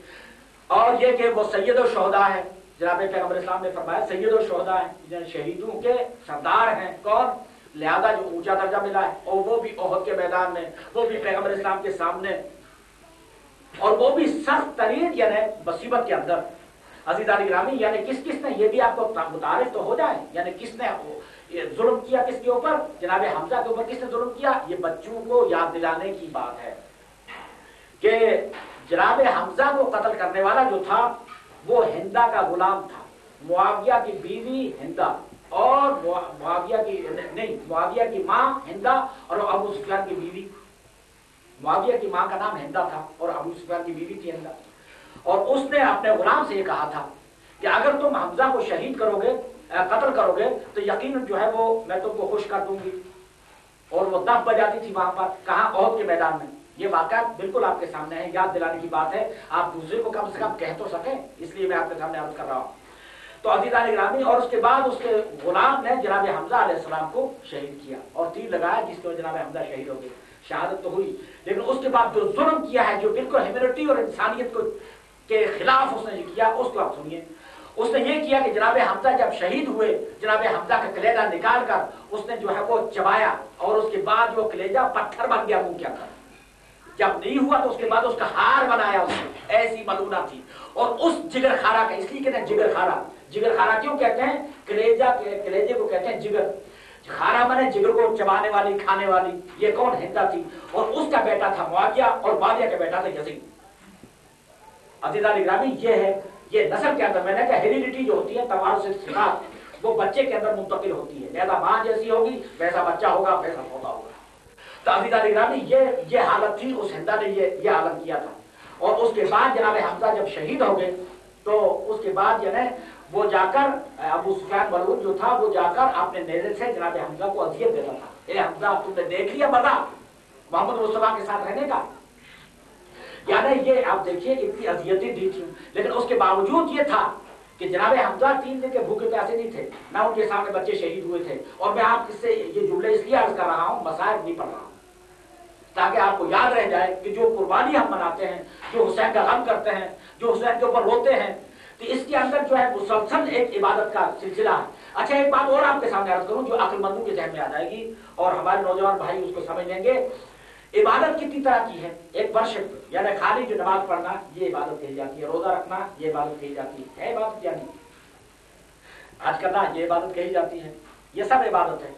और ये कि वो सैयद और शोहदा है, जनाब पैगंबर इस्लाम ने फरमाया सैयद और शोहदा है, शहीदों के सरदार हैं, कौन, लिहाजा जो ऊंचा दर्जा मिला है, और वो भी ओहद के मैदान में, वो भी पैगंबर इस्लाम के सामने, और वो भी सख्त तरीन यानी मुसीबत के अंदर। अज़ीज़ान गिरामी, यानी किस किस ने, ये भी आपको मुतारिफ तो हो जाए, यानी किसने जुल्म किया किसके ऊपर, जनाब हमजा के ऊपर किसने जुल्म किया। ये बच्चों को याद दिलाने की बात है कि जनाब हमजा को कत्ल करने वाला जो था वो हिंदा का गुलाम था, मुआविया की बीवी हिंदा, और मुआविया की माँ हिंदा और अबू सुफियान की बीवी। मुआविया की माँ का नाम हिंदा था और अबू सुफियान की बीवी थी हिंदा। और उसने अपने गुलाम से ये कहा था कि अगर तुम हमजा को शहीद करोगे, कत्ल करोगे, तो यकीनन जो है वो मैं तुमको खुश कर दूंगी। और वो दफ बजाती थी वहां पर, कहाँ, ओहद के मैदान में। ये वाकया बिल्कुल आपके सामने है, याद दिलाने की बात है, आप दूसरे को कम से कम कह तो सके, इसलिए मैं आपके सामने अर्ज कर रहा हूँ। तो अज़ीज़ान गिरामी, और उसके बाद उसके गुलाम ने जनाब हमजा अलैहिस्सलाम को शहीद किया और तीर लगाया, जिसके वजह जनाब हमजा शहीद हो गए। शहादत तो हुई, लेकिन उसके बाद जो जुल्म किया है, जो बिल्कुल ह्यूमैनिटी और इंसानियत को के खिलाफ उसने किया, उसको आप सुनिए। उसने ये किया कि जनाब हमजा जब शहीद हुए, जनाब हमजा का कलेजा निकाल कर उसने जो है वो चबाया, और उसके बाद वो कलेजा पत्थर बन गया मुंह के अंदर। जब नहीं हुआ तो उसके बाद उसका हार बनाया उसने, ऐसी मलूना थी। और उस जिगर खारा का, इसलिए कहते हैं जिगर खारा। जिगर खारा क्यों कहते हैं, कलेजे को कहते हैं जिगर। खारा माने जिगर को चबाने वाली, खाने वाली। ये कौन, हिंदा थी, और उसका बेटा था मुआविया, और मुआविया का बेटा था यजीद। अज़ीज़ान गिरामी, ये है, ये नस्ल के अंदर, मैंने कहा हेरिडिटी जो होती है, तवारुस सिफात, वो बच्चे के अंदर मुंतकिल होती है। लिहाजा मां जैसी होगी वैसा बच्चा होगा, वैसा पौधा होगा। तो अज़ीज़ान गिरामी, ये हालत थी, उस हिंदा ने ये आलम किया था। और उसके बाद जनाब हमजा जब शहीद हो गए, तो उसके बाद यानी वो जाकर अबू सुफियान मलऊन जो था, वो जाकर अपने नेज़े से जनाब हमजा को अज़ियत देता था। ए हमजा, तुमने देख लिया मजा मोहम्मद मुस्तफा के साथ रहने का, यानी ये आप देखिए इतनी अजियतें दी थी, लेकिन उसके बावजूद ये था कि जनाब हमजा 3 दिन के भूखे प्यासे नहीं थे, ना उनके सामने बच्चे शहीद हुए थे। और मैं आपसे ये जुमले इसलिए अर्ज कर रहा हूँ, मसाइब नहीं पढ़ रहा हूँ, ताकि आपको याद रह जाए कि जो कुर्बानी हम मनाते हैं, जो हुसैन का गम करते हैं, जो हुसैन के ऊपर रोते हैं, तो इसके अंदर जो है मुसलसल एक इबादत का सिलसिला है। अच्छा, एक बात और आपके सामने अर्ज करूँ जो अक्लमंदों के जहन में आ जाएगी और हमारे नौजवान भाई उसको समझ लेंगे। इबादत कितनी तरह की है, एक वर्शिप, यानी खाली जो नमाज पढ़ना ये इबादत कही जाती है, रोजा रखना ये इबादत कही जाती है इबादत या नहीं, हज करना ये इबादत कही जाती है, ये सब इबादत है।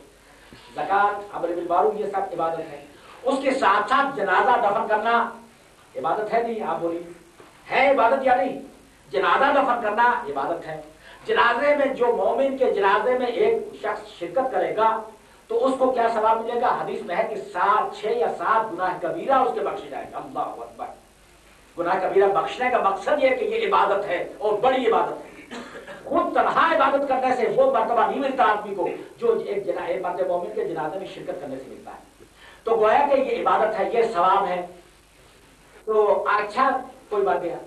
ज़कात, अमर बिल मारूफ, ये सब इबादत है। उसके साथ साथ जनाजा दफन करना इबादत है नहीं, आप बोलिए है इबादत या नहीं। जनाजा दफन करना इबादत है। जनाजे में जो मोमिन के जनाजे में एक शख्स शिरकत करेगा तो उसको क्या सवाब मिलेगा? हदीस में है कि 6 या 7 गुनाह कबीरा उसके बख्शे जाएगा। अल्लाह अकबर। गुनाह कबीरा बख्शने का मकसद ये है कि ये इबादत है और बड़ी इबादत है। खुद तन्हा इबादत करने से वो मर्तबा नहीं मिलता आदमी को जो एक मर्द मोमिन के जनाजे में शिरकत करने से मिलता है। तो गोया कि ये इबादत है, ये सवाब है। तो अच्छा कोई बात गया,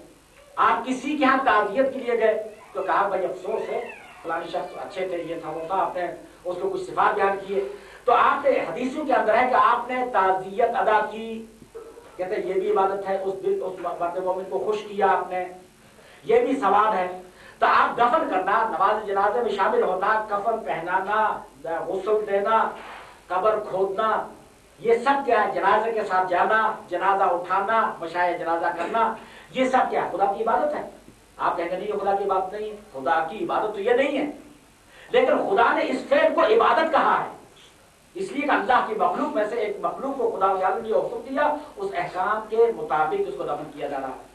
आप किसी के यहाँ ताजियत के लिए गए तो कहा भाई अफसोस है फलानी शख्स अच्छे थे, ये था वो था, आपने उसको कुछ सिफात बयान किए, तो आपने हदीसों के अंदर है कि आपने ताजियत अदा की, कहते हैं ये भी इबादत है। उस मर्द मोमिन को खुश किया आपने, ये भी सवाब है। तो आप दफन करना, नमाज जनाजे में शामिल होना, कफन पहनाना, गुस्ल देना, कब्र खोदना, ये सब क्या है? जनाजे के साथ जाना, जनाजा उठाना, मशाए जनाजा करना, ये सब क्या है? खुदा की इबादत है। आप कहेंगे नहीं ये खुदा की इबादत नहीं है। खुदा की इबादत तो ये नहीं है, लेकिन खुदा ने इस फेल को इबादत कहा है, इसलिए कि अल्लाह की मखलूक में से एक मखलूक को खुदा ने हुक्म दिया, उस अहकाम के मुताबिक उसको दफन किया जा रहा है।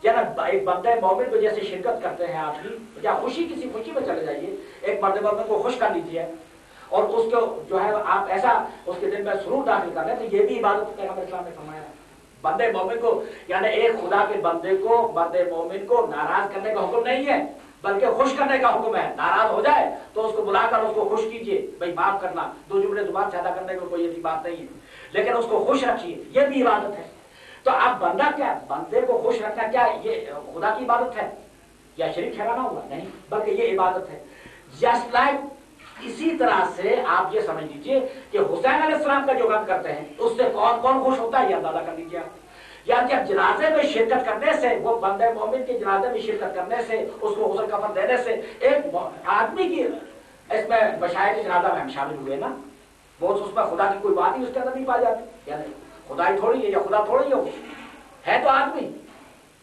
जरा एक बंदे मोमिन को जैसे शिरकत करते हैं आदमी, या खुशी किसी खुशी में चले जाइए, एक मर्द मोमिन को खुश कर लीजिए और उसको जो है आप ऐसा उसके दिल में सुरूर दाखिल कर रहे हैं, तो ये भी इबादत पैगंबर इस्लाम ने फरमाया है। बंदे मोमिन को यानी एक खुदा के बंदे को, बंदे मोमिन को नाराज करने का हुक्म नहीं है, बल्कि खुश करने का हुक्म है। नाराज हो जाए तो उसको बुलाकर उसको खुश कीजिए, भाई माफ करना, 2 जुमले जुबान से अदा करने को कोई ऐसी बात नहीं है, लेकिन उसको खुश रखिए, ये भी इबादत है। तो आप बंदा क्या, बंदे को खुश रखना क्या ये खुदा की इबादत है या शरीक ठहराना हुआ? नहीं, बल्कि ये इबादत है। जस्ट लाइक इसी तरह से आप ये समझ लीजिए कि हुसैन अलैहिस्सलाम का जो गम करते हैं उससे कौन कौन खुश होता है, ये अंदाजा कर लीजिए आप। या जब जनाजे में शिरकत करने से, वो बंदे मोमिन के जनाजे में शिरकत करने से, उसको गुस्ल कफन देने से एक आदमी की इसमें बशायर के जनाजा में हम शामिल हुए ना, वो उसमें खुदा की कोई बात ही उसके अंदर नहीं पाई जाती, यानी खुदाई थोड़ी है या खुदा थोड़ी है तो आदमी,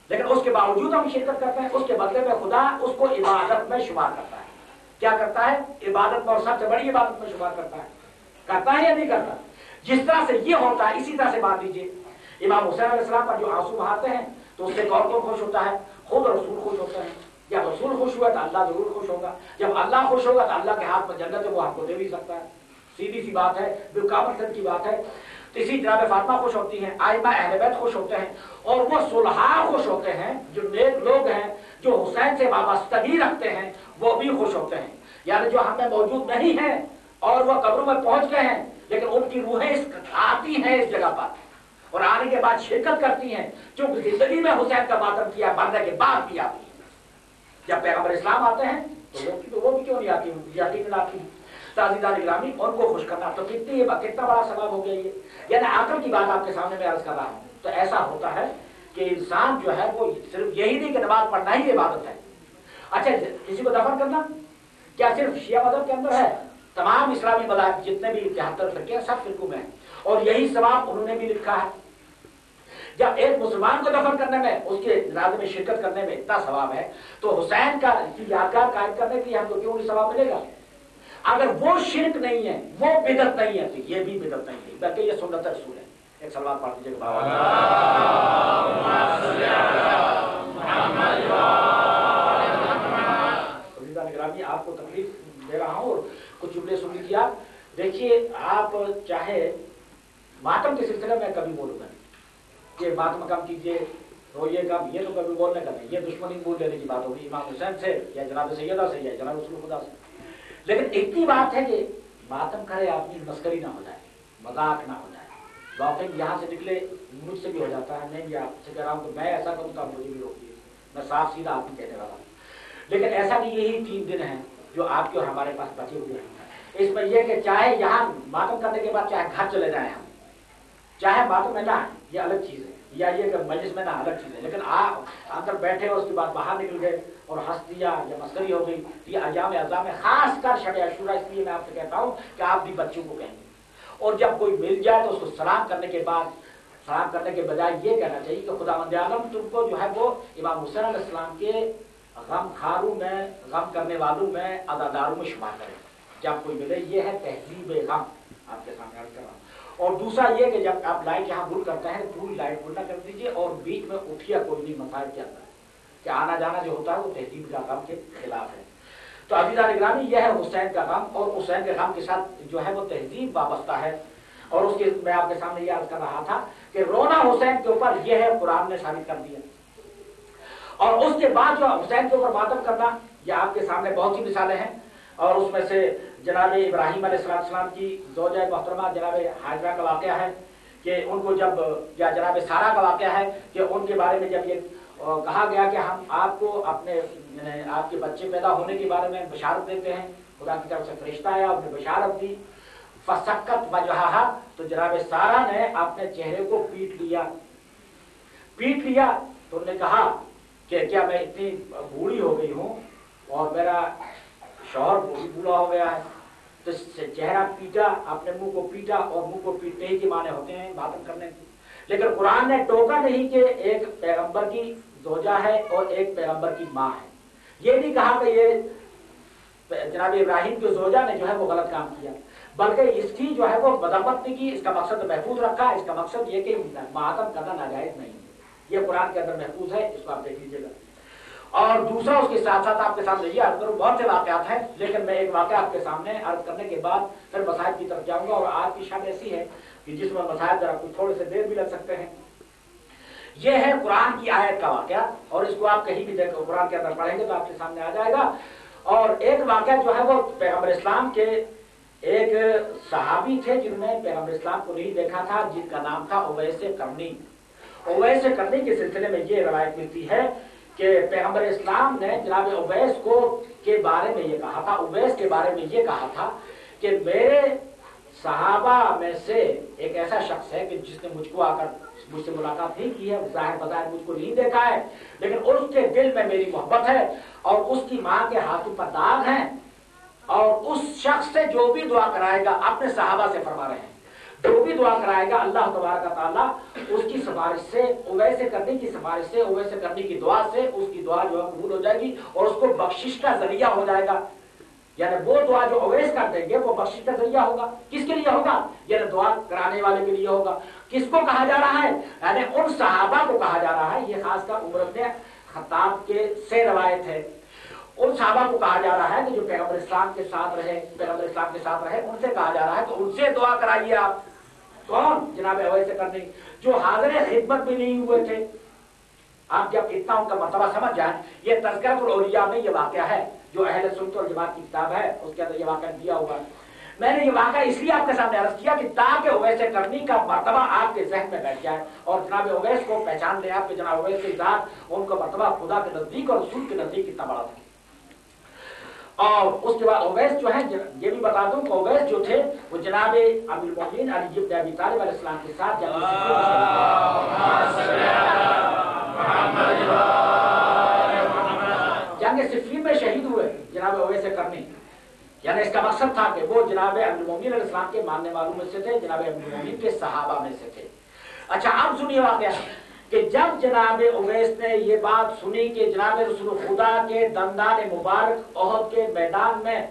लेकिन उसके बावजूद हम शिरकत करते हैं, उसके बदले में खुदा उसको इबादत में शुमार करता है। क्या करता है? इबादत में, और सबसे बड़ी इबादत में शुमार करता है। करता है या नहीं करता? जिस तरह से ये होता है इसी तरह से मान लीजिए इमाम हुसैन अलैहिस्सलाम पर जो आंसू बहाते हैं तो उससे कौन कौन खुश होता है? खुद रसूल खुश होते हैं। जब रसूल खुश हुआ तो अल्लाह जरूर खुश होगा, जब अल्लाह खुश होगा तो अल्लाह के हाथ में जन्नत है, वो आपको दे भी सकता है। सीधी सी बात है, बिल्कुल की बात है। तो इसी तरह फातिमा खुश होती हैं, आइमा अहले बैत खुश होते हैं, और वो सुलहा खुश होते हैं, जो नेक लोग हैं जो हुसैन से वाबस्तगी रखते हैं वो भी खुश होते हैं। यानी जो हमें मौजूद नहीं है और वो कब्रों में पहुंच गए हैं, लेकिन उनकी रूहें आती हैं इस जगह पर और आने के बाद शिरकत करती हैं, जो जिंदगी में हुसैन का मातम किया, मरने के बाद भी आती है। जब पैगंबर इस्लाम आते हैं तो वो भी क्यों नहीं आती, यकीनन आती है। ताज़ीदार इकरामी, उनको खुश करना तो कितना बड़ा सवाब हो गया ये। यानी आखिर की बात आपके सामने मैं अर्ज कर रहा हूँ। तो ऐसा होता है कि इंसान जो है वो सिर्फ यही नहीं कि नमाज पढ़ना ही इबादत है। अच्छा, किसी को दफन करना क्या सिर्फ शिया मज़हब के अंदर है? तमाम इस्लामी मज़ाहिब जितने भी 73 फिरके हैं सब फिरकों में है, और यही सवाब उन्होंने भी लिखा है। जब एक मुसलमान को दफन करने में, उसके जनाजे में शिरकत करने में इतना सवाब है, तो हुसैन का यादगार कायम करने के लिए हमको क्यों नहीं सवाब मिलेगा? अगर वो शिरक नहीं है, वो बिदअत नहीं है, तो ये भी बिदअत नहीं है, बल्कि ये सुन्नत रसूल है। एक सलवात पढ़ दीजिएगा। आपको तकलीफ दे रहा हूँ और कुछ जुमले सुन लीजिए आप। देखिए, आप चाहे मातम के सिलसिले में कभी बोलूंगा कि मातम कम कीजिए, रोइए कम, ये तो कभी बोलने का नहीं, ये दुश्मनी बोल लेने की बात होगी इमाम हुसैन से या जनाब सैयदा से या जनाब रसूल खुदा से। लेकिन इतनी बात है कि मातम करे आदमी, मस्करी ना हो जाए, मजाक ना हो जाए। वाकई यहाँ से निकले, मुझसे भी हो जाता है, नहीं आपसे कह रहा हूँ तो मैं ऐसा करूँ तो आप मुझे भी रोकिए, मैं साफ सीधा आदमी कहने वाला हूँ। लेकिन ऐसा कि यही 3 दिन हैं जो आपके और हमारे पास बचे हुए हैं। इसमें यह कि चाहे यहाँ मातम करने के बाद चाहे घर चले जाए हम, चाहे मातम में ना आए, ये अलग चीज़ है, या ये मजलिस में ना अलग चीज़ है, लेकिन आप अंदर बैठे और उसके बाद बाहर निकल गए और हंस दिया या मस्करी हो गई, तो ये अयाम अज़ा में खास कर शब आशूरा, इसलिए मैं आपसे कहता हूँ कि आप भी बच्चों को कहेंगे, और जब कोई मिल जाए तो उसको सलाम करने के बाद, सलाम करने के बजाय ये कहना चाहिए कि खुदावंद आलम तुमको जो है वो इमाम हुसैन अलैहिस्सलाम के गम खारू में, गम करने वालों में, अदादारों में शुमार करें जब कोई मिले। ये है तहजीब गम, आपके सामने अर्ज कर रहा हूँ। और दूसरा ये कि जब आप लाइट यहाँ गुल करते हैं पूरी लाइट गुल ना कर दीजिए और बीच में उठिया कोई नहीं मसाइल के अंदर, कि आना जाना जो होता है वो तहजीब का काम के खिलाफ है। तो अज़ीज़ान इकरामी यह है हुसैन का काम, और हुसैन के काम के साथ जो है वो तहजीब वाबस्ता है। और उसके मैं आपके सामने ये अर्ज कर रहा था कि रोना हुसैन के ऊपर यह है कुरान ने साबित कर दिया। और उसके बाद जो हुसैन के ऊपर मातम करना, यह आपके सामने बहुत सी मिसालें हैं, और उसमें से जनाब इब्राहिम अलैहिस्सलाम की ज़ौजा मोहतरमा जनाब हाजरा का वाक़या है कि उनको जब, या जनाब सारा का वाक़या है कि उनके बारे में जब ये कहा गया कि हम आपको अपने आपके बच्चे पैदा होने के बारे में बशारत देते हैं, खुदा की तरफ से फरिश्ता आया, उन्हें बशारत दी, फसक्कत वजहहा, तो जनाब सारा ने अपने चेहरे को पीट लिया। तो उन्होंने कहा कि क्या मैं इतनी बूढ़ी हो गई हूँ और मेरा शौहर भी बूढ़ा हो गया है? तो चेहरा पीटा, अपने मुंह को पीटा, और मुंह को पीटने ही के माने होते हैं बातन करने की। लेकिन कुरान ने टोका नहीं कि एक पैगंबर की ज़ौजा है और एक पैगंबर की माँ है। ये नहीं कहा कि ये जनाब इब्राहिम की ज़ौजा ने जो है वो गलत काम किया, बल्कि इसकी जो है वो मदम्मत नहीं की, इसका मकसद महफूज रखा। इसका मकसद ये कि मातम करना नाजायज नहीं है, ये कुरान के अंदर महफूज है, इसको आप देख लीजिएगा। और दूसरा उसके साथ साथ आपके सामने ये अर्ज करूँ, बहुत से वाक़यात हैं, लेकिन मैं एक वाक़या आपके सामने अर्ज करने के बाद फिर मसाइब की तरफ जाऊंगा। और आज की शाम ऐसी है कि जिसमें मसाइब जरा कुछ थोड़े से देर भी लग सकते हैं। यह है कुरान की आयत का वाक़या, और इसको आप कहीं भी देखो कुरान के अंदर पढ़ेंगे तो आपके सामने आ जाएगा। और एक वाक़या जो है वो पैगंबर इस्लाम के एक सहाबी थे जिन्होंने पैगंबर इस्लाम को नहीं देखा था, जिनका नाम था उवैस करनी। उवैस करनी के सिलसिले में ये रवायत मिलती है कि पैगंबर इस्लाम ने जनाब उवैस को के बारे में ये कहा था, उवैस के बारे में ये कहा था कि मेरे सहाबा में से एक ऐसा शख्स है कि जिसने मुझको आकर मुझसे मुलाकात नहीं की है, ज़ाहिर बज़ाहिर मुझको नहीं देखा है, लेकिन उसके दिल में मेरी मोहब्बत है और उसकी माँ के हाथों पर दाग हैं। और उस शख्स से जो भी दुआ कराएगा, अपने सहाबा से फरमा रहे हैं, जो भी दुआ कराएगा अल्लाह तबारक व तआला उसकी सिफारिश से, उवैस करनी की सिफारिश से, उवैस करनी की दुआ से उसकी दुआ जो है कबूल हो जाएगी और उसको बख्शिश का जरिया हो जाएगा। यानी वो दुआ जो उवैस कर देंगे वो बख्शिश का जरिया होगा। किसके लिए होगा? यानी दुआ कराने वाले के लिए होगा। किसको कहा जा रहा है? यानी उन सहाबा को कहा जा रहा है। ये खासकर उमर इब्न खत्ताब के से रवायत है। उन सहाबा को कहा जा रहा है कि जो पैगंबर इस्लाम के साथ रहे, उनसे कहा जा रहा है तो उनसे दुआ कराइए आप। कौन? जनाब उवैस करनी, जो हाज़िर खिदमत भी नहीं हुए थे। आप जब इतना उनका मर्तबा समझ जाए, ये तज़किरतुल औलिया में ये वाक़या है जो अहले सुन्नत वल जमात की किताब है, उसके अंदर ये वाक़या दिया हुआ है। मैंने ये वाक़या इसलिए आपके सामने अर्ज किया कि ताकि उवैस करनी का मर्तबा आपके ज़हन में बैठ जाए और जनाब उवैस को पहचान ले आप कि जनाब उवैस के साथ उनका मर्तबा खुदा के नज़दीक और रसूल के नज़दीक कितना बड़ा था। और उसके बाद उवैस जो है, ये भी बता दूं कि उवैस जो थे वो जनाब अमीरुल मोमिनीन अली इब्न अबी तालिब अलैहिस्सलाम के साथ जंग सिफ़ीन में शहीद हुए जनाब उवैस करनी। यानी इसका मकसद था कि वो जनाब अमीरुल मोमिनीन अलैहिस्सलाम के मानने वालों में से थे, जनाब अमीरुल मोमिनीन के सहाबा में से थे। अच्छा, अब सुनिए वाक़या कि जब जनाब उवैस ने ये बात सुनी कि जनाब रसूल खुदा के दंदान मुबारक ओहद के मैदान में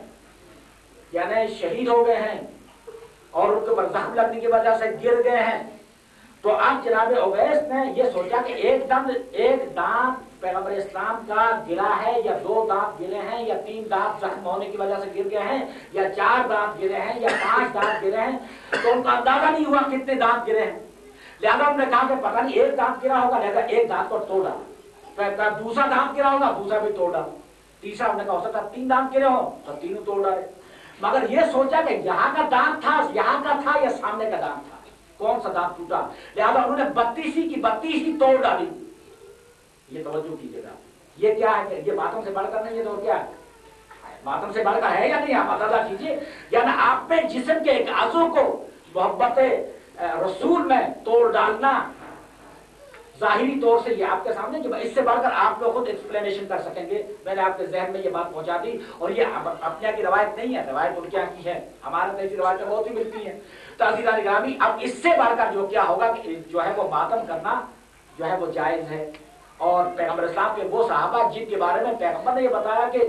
यानी शहीद हो गए हैं और उनके ऊपर जख्म लगने की वजह से गिर गए हैं, तो अब जनाब उवैस ने ये सोचा कि एक दांत पैगंबर इस्लाम का गिरा है, या 2 दांत गिरे हैं, या 3 दांत जख्म होने की वजह से गिर गए हैं, या 4 दांत गिरे हैं, या 5 दांत गिरे हैं, तो उनका अंदाजा नहीं हुआ कितने दांत गिरे हैं। लिहाजा उन्होंने कहा कि पता नहीं एक दांत गिरा होगा, लिहाजा एक दांत को तोड़ डाला। दूसरा दांत गिरा होगा, दूसरा भी तोड़ डाला। तीसरा उन्होंने कहा हो सकता 3 दांत गिरे हो तो 3 तोड़ डाले। मगर ये सोचा कि यहाँ का दांत था, यहाँ का था या सामने का दांत था, कौन सा दांत टूटा। लिहाजा उन्होंने 32 की 32 तोड़ डाली। ये तवज्जो कीजिएगा, ये क्या है? ये बातों से बढ़कर नहीं, ये तो क्या है? बातों से बढ़कर है या नहीं? आप अंदाजा कीजिए। यानी आप में जिस्म के एक आज़ू को मोहब्बत रसूल में तोड़ डालना, जाहिरी तौर से ये आपके सामने, जो इससे बढ़कर आप लोग खुद एक्सप्लेनेशन कर सकेंगे। मैंने आपके जहन में ये बात पहुंचा दी, और ये अपने की रवायत नहीं है, रवायत उनके यहाँ की है, हमारे तो ऐसी रवायतें बहुत ही मिलती हैं। तो अज़ीज़ान गिरामी, अब इससे बढ़कर जो क्या होगा कि जो है वो मातम करना जो है वो जायज़ है। और पैगंबर इस्लाम के वो सहाबा जिनके बारे में पैगंबर ने ये बताया कि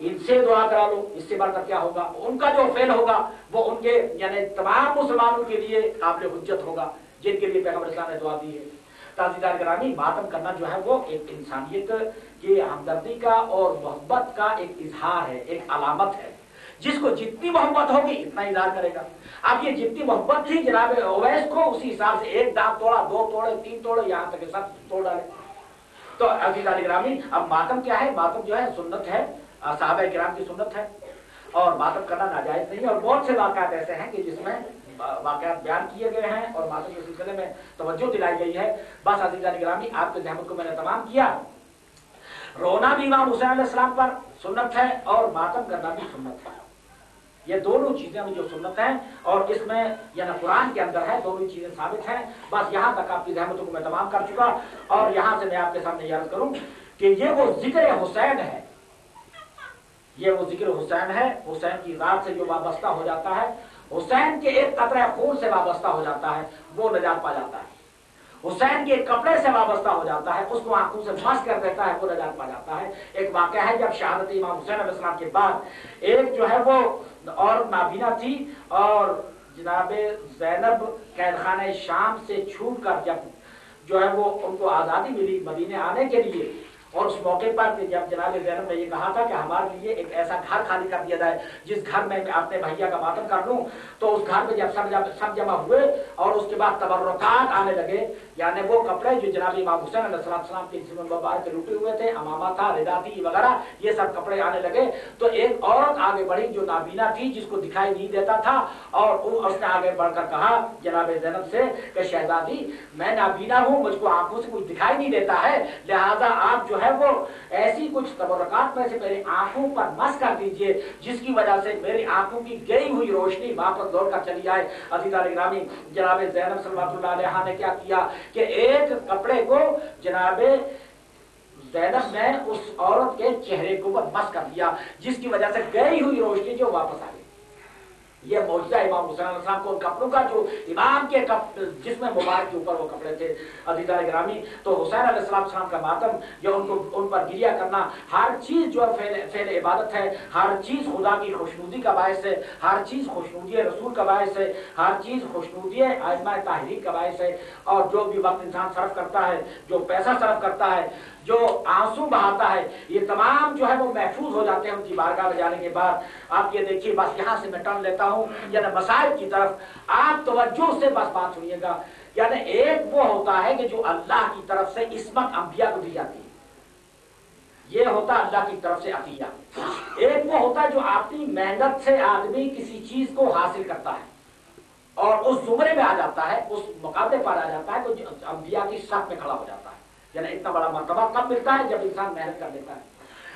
इनसे दुआ करा लो, इससे बढ़कर क्या होगा, उनका जो फेल होगा वो उनके यानी तमाम मुसलमानों के लिए काबिल हुज्जत होगा जिनके लिए पैगंबर इस्लाम ने दुआ दी है। ताज़ीदार गिरामी, मातम करना जो है वो एक इंसानियत की हमदर्दी का और मोहब्बत का एक इजहार है, एक अलामत है। जिसको जितनी मोहब्बत होगी इतना इजहार करेगा। अब ये जितनी मोहब्बत थी जनाब ओवैस को, उसी हिसाब से एक दांत तोड़ा, 2 तोड़े, 3 तोड़े, यहाँ तक सब तोड़ डाले। तो अज़ीज़ान गिरामी, अब मातम क्या है? मातम जो है सुन्नत है, सहाबा किराम की सुन्नत है, और मातम करना नाजायज नहीं है। और बहुत से वाक़यात ऐसे हैं कि जिसमें वाक़यात बयान किए गए हैं और मातम के सिलसिले में तवज्जो दिलाई गई है। बस अज़ीज़ान गिरामी, आपके ज़हमत को मैंने तमाम किया। रोना भी इमाम हुसैन अलैहिस्सलाम पर सुन्नत है और मातम करना भी सुन्नत है। ये दोनों चीजें जो सुन्नत हैं और इसमें यानी कुरान के अंदर है, दोनों चीजें साबित हैं। बस यहाँ तक आपकी ज़हमतों को मैं तमाम कर चुका और यहाँ से मैं आपके सामने ये अर्ज़ करूँ कि ये वो जिक्र हुसैन है, ये वो जिक्र हुसैन है। हुसैन की ज़ात से जो वाबस्ता हो जाता है, हुसैन के एक कतरा खून से वाबस्ता हो जाता है, वो नजात पा जाता है। हुसैन के कपड़े से वाबस्ता हो जाता है, उसको आंखों से मस कर देता है, वो नजात पा जाता है। एक वाक़या है, जब शहादत इमाम हुसैन अलैहिस्सलाम के बाद एक जो है वो और नाबीना थी और जनाब ज़ैनब कैदखाने शाम से छूट कर जब जो है वो उनको आज़ादी मिली मदीने आने के लिए, और उस मौके पर जब जनाब ज़ैनब ने ये कहा था कि हमारे लिए एक ऐसा घर खाली कर दिया जाए जिस घर में मैं अपने भैया का मातम कर लूं, तो उस घर में जब सब जमा हुए और उसके बाद तबर्रुकात आने लगे, यानी वो कपड़े जो जनाब इमाम हुसैन अलैहिस्सलाम के जिस्म मुबारक के लुटे हुए थे, अमामा था, रिदा थी वगैरह, ये सब कपड़े आने लगे। तो एक औरत आगे बढ़ी जो नाबीना थी, जिसको दिखाई नहीं देता था, और उसने आगे बढ़कर कहा जनाब ज़ैनब से कि शहजादी, मैं नाबीना हूँ, मुझको आंखों से कुछ दिखाई नहीं देता है, लिहाजा आप जो है वो ऐसी कुछ तबर्रुकात में से मेरी आंखों पर मस कर दीजिए जिसकी वजह से मेरी आंखों की गई हुई रोशनी वापस लौट कर चली आए। अज़ीज़ान गिरामी, जनाब ज़ैनब सल्लल्लाहु अलैहा ने क्या किया कि एक कपड़े को जनाब ज़ैनब ने उस औरत के चेहरे को मस कर दिया, जिसकी वजह से गई हुई रोशनी जो वापस आ गई। ये मौजूदा इमाम हुसैन अलैहिस्सलाम को उन कपड़ों का जो इमाम के जिसमें मुबारक के ऊपर वो कपड़े थे। अज़ीज़ान गिरामी, तो हुसैन अलैहिस्सलाम का मातम या उनको उन पर गिरिया करना, हर चीज़ जो फेल इबादत है, हर चीज़ खुदा की खुशनुदी का बायस है, हर चीज़ खुशनुदी रसूल का बायस है, हर चीज़ खुशनुदी आज़मा ताहरीक का बायस है। और जो भी वक्त इंसान सर्फ करता है, जो पैसा सर्फ करता है, जो आंसू बहाता है, ये तमाम जो है वो महफूज हो जाते हैं उनकी बारगाह में जाने के बाद। आप ये देखिए, बस यहाँ से मैं टर्न लेता हूँ यानी मसाइल की तरफ, आप तवज्जो से बस बात सुनिएगा। यानी एक वो होता है कि जो अल्लाह की तरफ से इस्मत अंबिया को दी जाती है, ये होता है अल्लाह की तरफ से अतिया। एक वो होता है जो अपनी मेहनत से आदमी किसी चीज को हासिल करता है और उस जुमरे में आ जाता है, उस मुकाबले पर आ जाता है, तो अंबिया की साथ में खड़ा हो जाता है। यानी इतना बड़ा मर्तबा कब मिलता है? जब इंसान मेहनत कर लेता है।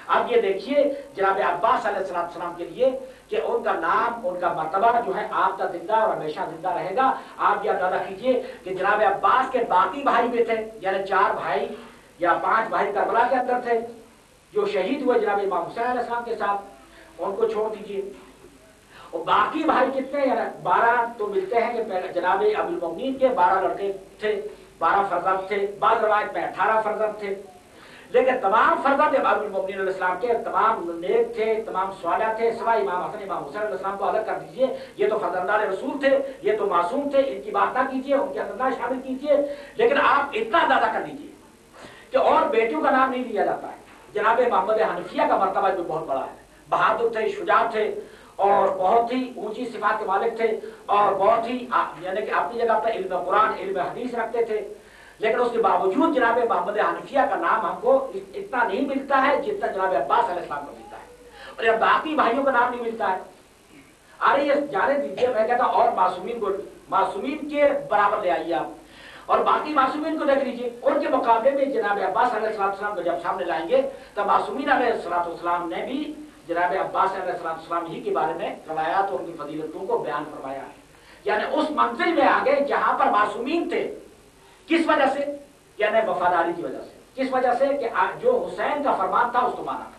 अब ये देखिए जनाब अब्बास अलैहिस्सलाम के लिए कि उनका नाम, उनका मर्तबा जो है आप तक जिंदा और हमेशा जिंदा रहेगा। आप ये अंदाजा कीजिए कि जनाब अब्बास के बाकी भाई भी थे, यानी 4 भाई या 5 भाई करबला के अंदर थे जो शहीद हुए जनाब इमाम हुसैन अलैहिस्सलाम के साथ, उनको छोड़ दीजिए। और बाकी भाई कितने, यानी 12 तो मिलते हैं कि जनाब अमीरुल मोमिनीन के 12 लड़के थे, 12 फर्जंद थे, बाद रवायत में 18 फर्जंद थे। लेकिन तमाम फर्जंद अमीरुल मोमिनीन अलैहिस्सलाम के तमाम नेक थे, तमाम स्वालिह थे, सिवाय इमाम हसन इमाम हुसैन अलैहिस्सलाम को अलग कर दीजिए। ये तो फर्जंदान रसूल थे, ये तो मासूम थे, इनकी बात ना कीजिए, उनके अंदर ना शामिल कीजिए। लेकिन आप इतना अंदाजा कर लीजिए कि और बेटियों का नाम नहीं लिया जाता है। जनाब मोहम्मद हनफिया का मर्तबा भी बहुत बड़ा है, बहादुर थे, शुजा थे और बहुत ही ऊंची सिफात के मालिक थे और बहुत ही यानी कि अपनी जगह पर इल्म कुरान, इल्म हदीस रखते थे। लेकिन उसके बावजूद जनाब मोहम्मद हनफिया का नाम हमको इतना नहीं मिलता है जितना जनाब अब्बास अलैहिस्सलाम को मिलता है, और बाकी भाइयों का नाम नहीं मिलता है। अरे ये जाने दीजिए, मैं कहता और मासूमीन के बराबर ले आइए आप, और बाकी मासूमीन को देख लीजिए, उनके मुकाबले में जनाब अब्बास अलैहिस्सलाम को जब सामने लाएंगे तो मासूमीन अलैहिस्सलाम ने भी जनाब अब्बास अलैहिस्सलाम ही के बारे में रवायात और उनकी फजीलतों को बयान फरमाया है। यानी उस मंजिल में आ गए जहां पर मासूमीन थे। किस वजह से? यानी वफादारी की वजह से। किस वजह से? कि जो हुसैन का फरमान था उसको माना,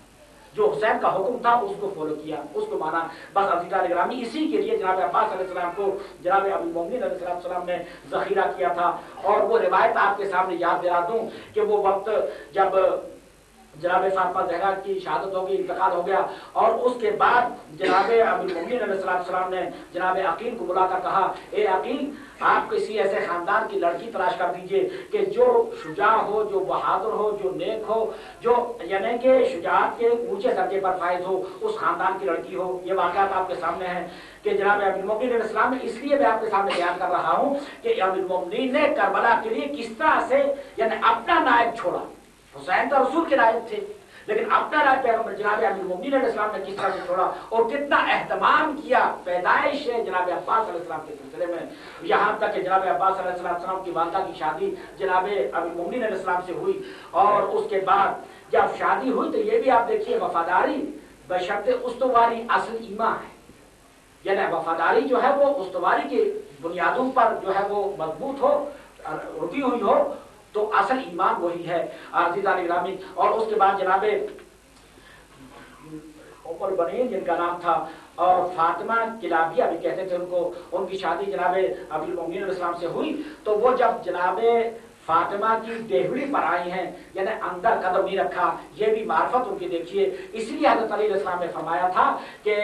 जो हुसैन का हुक्म था उसको फॉलो किया, उसको माना। बस अज़ीज़ान गिरामी, इसी के लिए जनाब अब्बास अलैहिस्सलाम को जनाब अमीरुल मोमिनीन अलैहिस्सलाम ने ज़ख़ीरा किया था। और वो रिवायत आपके सामने याद दिला दूं कि वो वक्त जब जनाब फातिमा ज़हरा की शहादत हो गई, इंतकाल हो गया। और उसके बाद जनाब अमीरुल मोमिनीन अलैहिस्सलाम ने जनाब अकील को बुलाकर कहा, ए अकील, आप किसी ऐसे खानदान की लड़की तलाश कर दीजिए कि जो शुजा हो, जो बहादुर हो, जो नेक हो, जो यानी कि शुजाअत के ऊंचे दर्जे पर फायज हो, उस खानदान की लड़की हो। ये वाक़यात आपके सामने है कि जनाब अमीरुल मोमिनीन अलैहिस्सलाम ने, इसलिए मैं आपके सामने बयान कर रहा हूँ कि अमीरुल मोमिनीन ने करबला के लिए किस तरह से यानी अपना नायब छोड़ा। हुसैन तो रसूल के नायब थे, लेकिन अपना नायब पैगंबर जनाब अमीरुल मोमिनीन अलैहिस्सलाम ने किस तरह से छोड़ा और कितना एहतमाम किया पैदाइश जनाब अब्बास अलैहिस्सलाम के सिलसिले में। यहाँ तक कि जनाब अब्बास अलैहिस्सलाम की वालदा की शादी जनाब अमीरुल मोमिनीन अलैहिस्सलाम से हुई। और उसके बाद जब शादी हुई तो ये भी आप देखिए, वफादारी बशर्ते उस्तवारी असल ईमान है, यानी वफादारी जो है वो उस्तवारी की बुनियादों पर जो है वो मजबूत हो, रुकी हुई हो, तो असल ईमान वही है अज़ीज़ान गिरामी। और उसके बाद जनाबे उम्मुल बनीन जिनका नाम था और फातिमा किलाबिया भी कहते थे उनको, उनकी शादी जनाबे अमीरुल मोमिनीन अलैहिस्सलाम से हुई। तो वो जब जनाबे फातिमा की देहड़ी पर आई हैं, यानी अंदर कदम नहीं रखा, ये भी मार्फत उनकी देखिए। इसलिए हज़रत अली अलैहिस्सलाम ने फरमाया था कि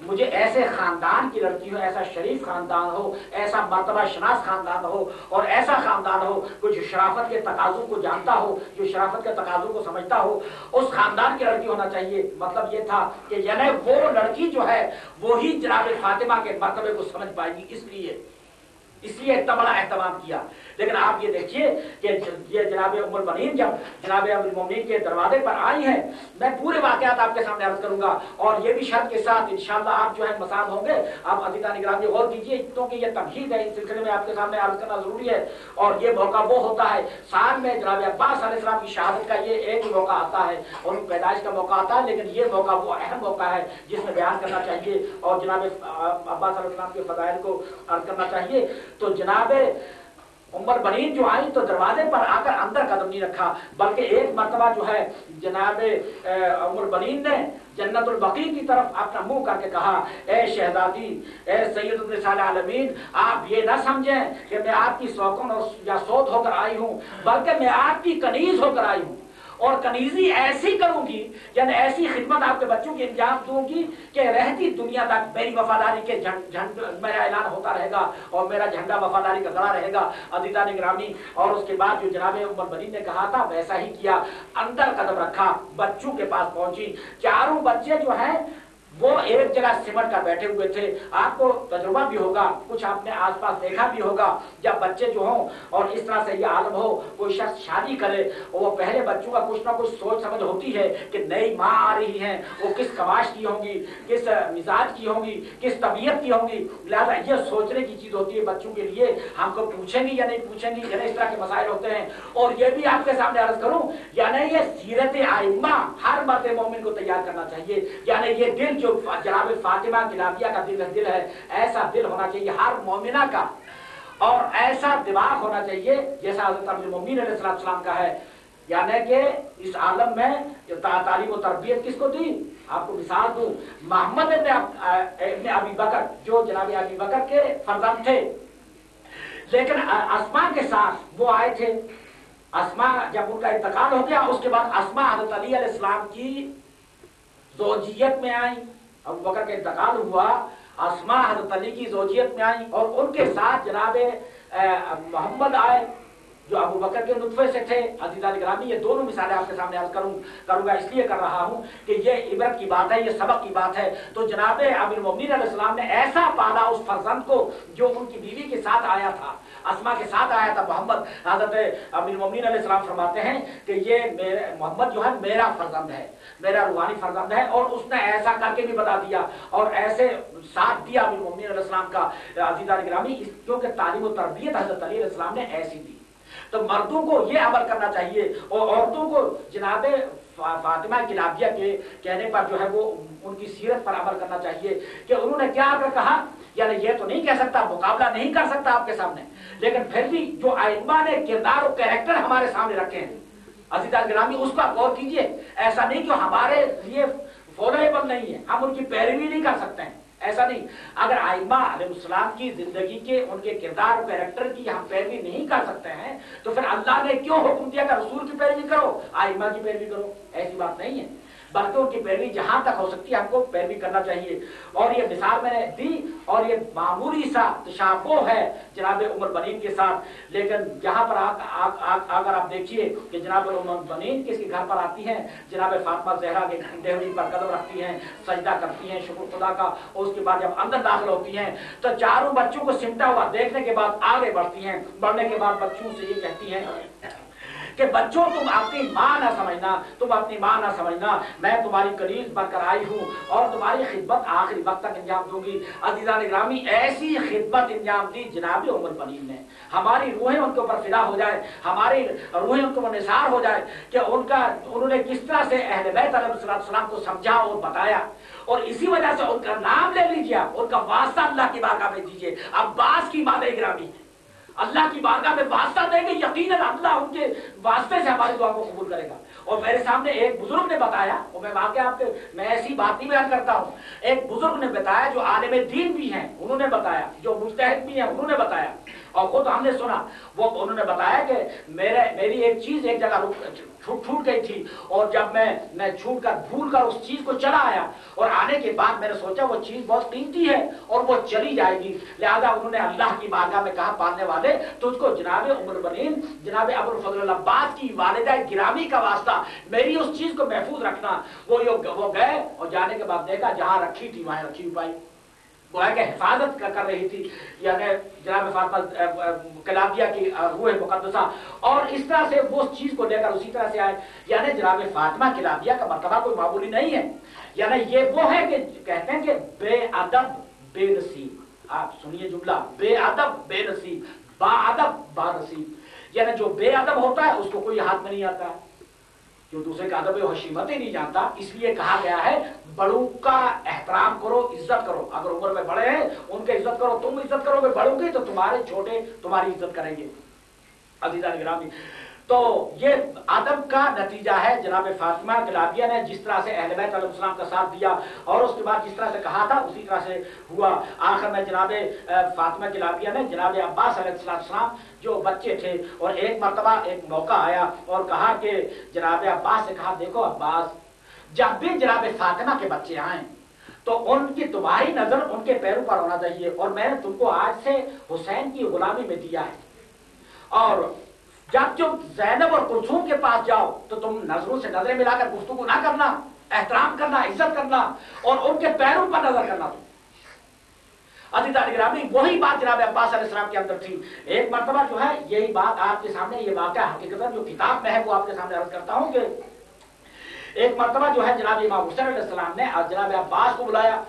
मुझे ऐसे खानदान की लड़की हो, ऐसा शरीफ खानदान हो, ऐसा मर्तबा शनास खानदान हो और ऐसा खानदान हो जो शराफत के तकाज़ों को जानता हो, जो शराफत के तकाज़ों को समझता हो, उस खानदान की लड़की होना चाहिए। मतलब ये था कि यानी वो लड़की जो है वही जनाब फातिमा के मर्तबे को समझ पाएगी, इसलिए इतना बड़ा एहतमाम किया। लेकिन आप ये देखिए कि ये जनाब उम्मुल बनीन जब जनाब अमीरुल मोमिनीन के दरवाजे पर आई हैं, मैं पूरे वाक़यात आपके सामने अर्ज करूंगा और ये भी शर्त के साथ इंशाअल्लाह आप जो है मसाद होंगे। आप अज़ीज़ान गिरामी गौर कीजिए, क्योंकि ये तमहीद है, इस सिलसिले में आपके सामने अर्ज करना जरूरी है। और ये मौका वो होता है साल में जनाब अब्बास अलैहिस्सलाम की शहादत का ये एक मौका आता है और पैदाइश का मौका आता है, लेकिन ये मौका वो अहम मौका है जिसमें बयान करना चाहिए और जनाब अब्बास अलैहिस्सलाम के फज़ाइल को अर्ज करना चाहिए। तो जनाब उम्मुल बनीन जो आई तो दरवाजे पर आकर अंदर कदम नहीं रखा, बल्कि एक मर्तबा जो है जनाब उम्मुल बनीन ने जन्नतुल बकी की तरफ अपना मुंह करके कहा, ए शहजादी, ए सैयदुन निसाल आलमीन, आप ये ना समझें कि मैं आपकी शौकन या सौत होकर आई हूँ, बल्कि मैं आपकी कनीज होकर आई हूँ और कनीजी ऐसी करूंगी, यानी ऐसी खिदमत आपके बच्चों की अंजाम दूंगी कि रहती दुनिया तक मेरी वफादारी के मेरा ऐलान होता रहेगा और मेरा झंडा वफादारी का गड़ा रहेगा। अज़ीज़ान गिरामी, और उसके बाद जो जनाब उम्मुल बनीन ने कहा था वैसा ही किया, अंदर कदम रखा, बच्चों के पास पहुंची। चारों बच्चे जो हैं वो एक जगह सिमट कर बैठे हुए थे। आपको तजुर्बा भी होगा, कुछ आपने आसपास देखा भी होगा, जब बच्चे जो हों और इस तरह से ये आलम हो, कोई शख्स शादी करे और वो पहले बच्चों का कुछ ना कुछ सोच समझ होती है कि नई माँ आ रही है, वो किस कमाश की होंगी, किस मिजाज की होंगी, किस तबीयत की होंगी। लिहाजा ये सोचने की चीज होती है बच्चों के लिए, हमको पूछेंगी या नहीं पूछेंगी, यानी इस तरह के मसाइल होते हैं। और ये भी आपके सामने अर्ज करूं, यानी ये सीरत आइम्मा हर मर्द मोमिन को तैयार करना चाहिए। यानी ये दिल जो जनाब फातिमा किलाबिया का दिल है, ऐसा दिल होना चाहिए हर मोमिना का, और ऐसा दिमाग होना चाहिए जैसा हज़रत अमीरुल मोमिनीन अलैहिस्सलाम का है। यानी कि इस आलम में तालीम और तरबियत किसको दी? आपको मिसाल दूं, मोहम्मद इब्न अबी बकर जो जनाब अबी बकर के फर्जंद थे, लेकिन अस्मा के साथ वो आए थे। अस्मा जब उनका इंतकाल हो गया, उसके बाद अस्मा हज़रत अली अलैहिस्सलाम की ज़ौजियत में आई। अबू बकर का इंतकाल हुआ, अस्मा हज़रत अली की ज़ौजियत में आई और उनके साथ जनाब मोहम्मद आए जो अबू बकर के नुत्फे से थे। अज़ीज़ान गिरामी, ये दोनों मिसालें आपके सामने अर्ज करूंगा, इसलिए कर रहा हूं कि ये इबरत की बात है, ये सबक की बात है। तो जनाब अमीरुल मोमिनीन अलैहिस्सलाम ने ऐसा पाला उस फर्जंद को जो उनकी बीवी के साथ आया था, अस्मा के साथ आया था मोहम्मद। हज़रत अमीरुल मोमिनीन अलैहिस्सलाम फरमाते हैं कि ये मोहम्मद जो है मेरा फर्जंद है, मेरा रूहानी फर्जंद है, और उसने ऐसा करके भी बता दिया और ऐसे साथ दिया अमीरुल मोमिनीन अलैहिस्सलाम का। अज़ीज़ान गिरामी, क्योंकि तालीम और तरबियत हज़रत अली अलैहिस्सलाम ने ऐसी दी। तो मर्दों को ये अमल करना चाहिए और औरतों को जनाब फातिमा किलाबिया के कहने पर जो है वो उनकी सीरत पर अमल करना चाहिए कि उन्होंने क्या आकर कहा। यानी ये तो नहीं कह सकता, मुकाबला नहीं कर सकता आपके सामने, लेकिन फिर भी जो आइम्मा ने किरदार और कैरेक्टर हमारे सामने रखे हैं अज़ीज़ान गिरामी, उसको आप गौर कीजिए। ऐसा नहीं कि हमारे लिए फॉलोएबल नहीं है, हम उनकी पैरवी नहीं कर सकते हैं, ऐसा ایسا نہیں. اگر ائمہ علیہ السلام کی زندگی کے ان کے کردار و کیریکٹر کی ہم پیروی نہیں کر سکتے ہیں تو پھر اللہ نے کیوں حکم دیا کہ رسول کی پیروی کرو ائمہ کی پیروی کرو؟ ایسی بات نہیں ہے، بلکہ ان کی پیروی جہاں تک ہو سکتی ہے ہم کو پیروی کرنا چاہیے. اور یہ مثال میں نے دی اور یہ معمولی سا تشابہ ہے جناب ام البنین کے ساتھ، لیکن جہاں پر اگر آپ دیکھیے کہ جناب ام البنین کس کے گھر پر آتی ہیں، جناب فاطمہ زہرا کے ڈیوری پر قدم رکھتی ہیں، سجدہ کرتی ہیں شکر خدا کا، اور اس کے بعد جب اندر داخل ہوتی ہیں تو چاروں بچوں کو سمٹا ہوا دیکھنے کے بعد آگے بڑھتی ہیں. بڑھنے کے بعد بچوں سے یہ کہتی ہیں کہ بچوں تم اپنی ماں نہ سمجھنا، تم اپنی ماں نہ سمجھنا، میں تمہاری کنیز بن کر آئی ہوں اور تمہاری خدمت آخری وقت تک انجام دوں گی. عزیزان گرامی ایسی خدمت انجام دی جناب ام البنین نے. ہماری روحیں ان کے اوپر فدا ہو جائے، ہماری روحیں ان کے اوپر نثار ہو جائے کہ انہوں نے کس طرح سے اہل بیت علیہ السلام کو سمجھا اور بتایا. اور اسی وجہ سے ان کا نام لے لیجیے، ان کا واسطہ اللہ کی بارگاہ میں دیجیے. عباس کی مادہ گرامی اللہ کی بارگاہ میں واسطہ دیں گے، یقیناً اللہ ان کے واسطے سے ہماری دعا کو قبول کرے گا. اور میرے سامنے ایک بزرگ نے بتایا، اور میں واقعہ آپ کے میں ایسی بات نہیں بیان کرتا ہوں، ایک بزرگ نے بتایا جو عالم دین بھی ہیں انہوں نے بتایا، جو مجتہد بھی ہیں انہوں نے بتایا، اور خود ہم نے سنا. وہ انہوں نے بتایا کہ میری ایک چیز ایک جگہ چھوٹ گئی تھی، اور جب میں چھوٹ کر بھول کر اس چیز کو چلا آیا، اور آنے کے بعد میں نے سوچا وہ چیز بہت قیمتی ہے اور وہ چلی جائے گی، لہذا انہوں نے اللہ کی بارگاہ میں کہا پالنے والے تجھ کو جناب ام البنین جناب ابو الفضل العباس کی والدہ گرامی کا واسطہ میری اس چیز کو محفوظ رکھنا. وہ گئے اور جانے کے بعد دیکھا جہاں رکھی تھی وہاں رکھی پائی، وہ ہے کہ حفاظت کر رہی تھی یعنی جناب فاطمہ کلابیہ کی روح مقدسہ. اور اس طرح سے وہ اس چیز کو لے کر اسی طرح سے آئے. یعنی جناب فاطمہ کلابیہ کا مرتبہ کوئی معمولی نہیں ہے. یعنی یہ وہ ہے کہ کہتے ہیں کہ بے ادب بے نصیب. آپ سنیے جملہ، بے ادب بے نصیب، با ادب با نصیب. یعنی جو بے ادب ہوتا ہے اس کو کوئی ہاتھ میں نہیں آتا ہے، جو دوسرے کا ادب و حشیمت ہی نہیں جانتا. اس لیے کہا گیا ہے بڑوں کا احترام کرو، عزت کرو. اگر عمر میں بڑے ہیں ان کی عزت کرو، تم عزت کرو گے بڑوں کی تو تمہارے چھوٹے تمہاری عزت کریں گے. عزیزان گرامی تو یہ ادب کا نتیجہ ہے جناب فاطمہ کلابیہ نے جس طرح سے اہل بیت علیہ السلام کا ساتھ دیا اور اس کے بعد جس طرح سے کہا تھا اسی طرح سے ہوا. آخر میں جناب فاطمہ کلابیہ نے جناب عباس علیہ السلام جو بچے تھے، اور ایک مرتبہ ایک موقع آیا اور کہا کہ جناب عباس سے کہا دیکھو عباس، جب بھی جناب فاطمہ کے بچے آئیں تو ان کی تمہاری نظر ان کے پیروں پر ہونا چاہیے، اور میں نے تم کو آج سے حسین کی غلامی میں دیا ہے. اور جب تم زینب اور کلثوم کے پاس جاؤ تو تم نظروں سے نظریں ملا کر گفتگو نہ کرنا، احترام کرنا، عزت کرنا اور ان کے پیروں پر نظر کرنا. عزیزان گرامی وہی بات جناب عباس علیہ السلام کے اندر تھی. ایک مرتبہ جو ہے یہی بات آپ کے سامنے، یہ واقعہ حقیقت جو کتاب میں ہے وہ آپ کے سامنے عرض کرتا ہوں کہ ایک مرتبہ جو ہے جناب امام حسین علیہ السلام نے جناب عباس کو بلایا.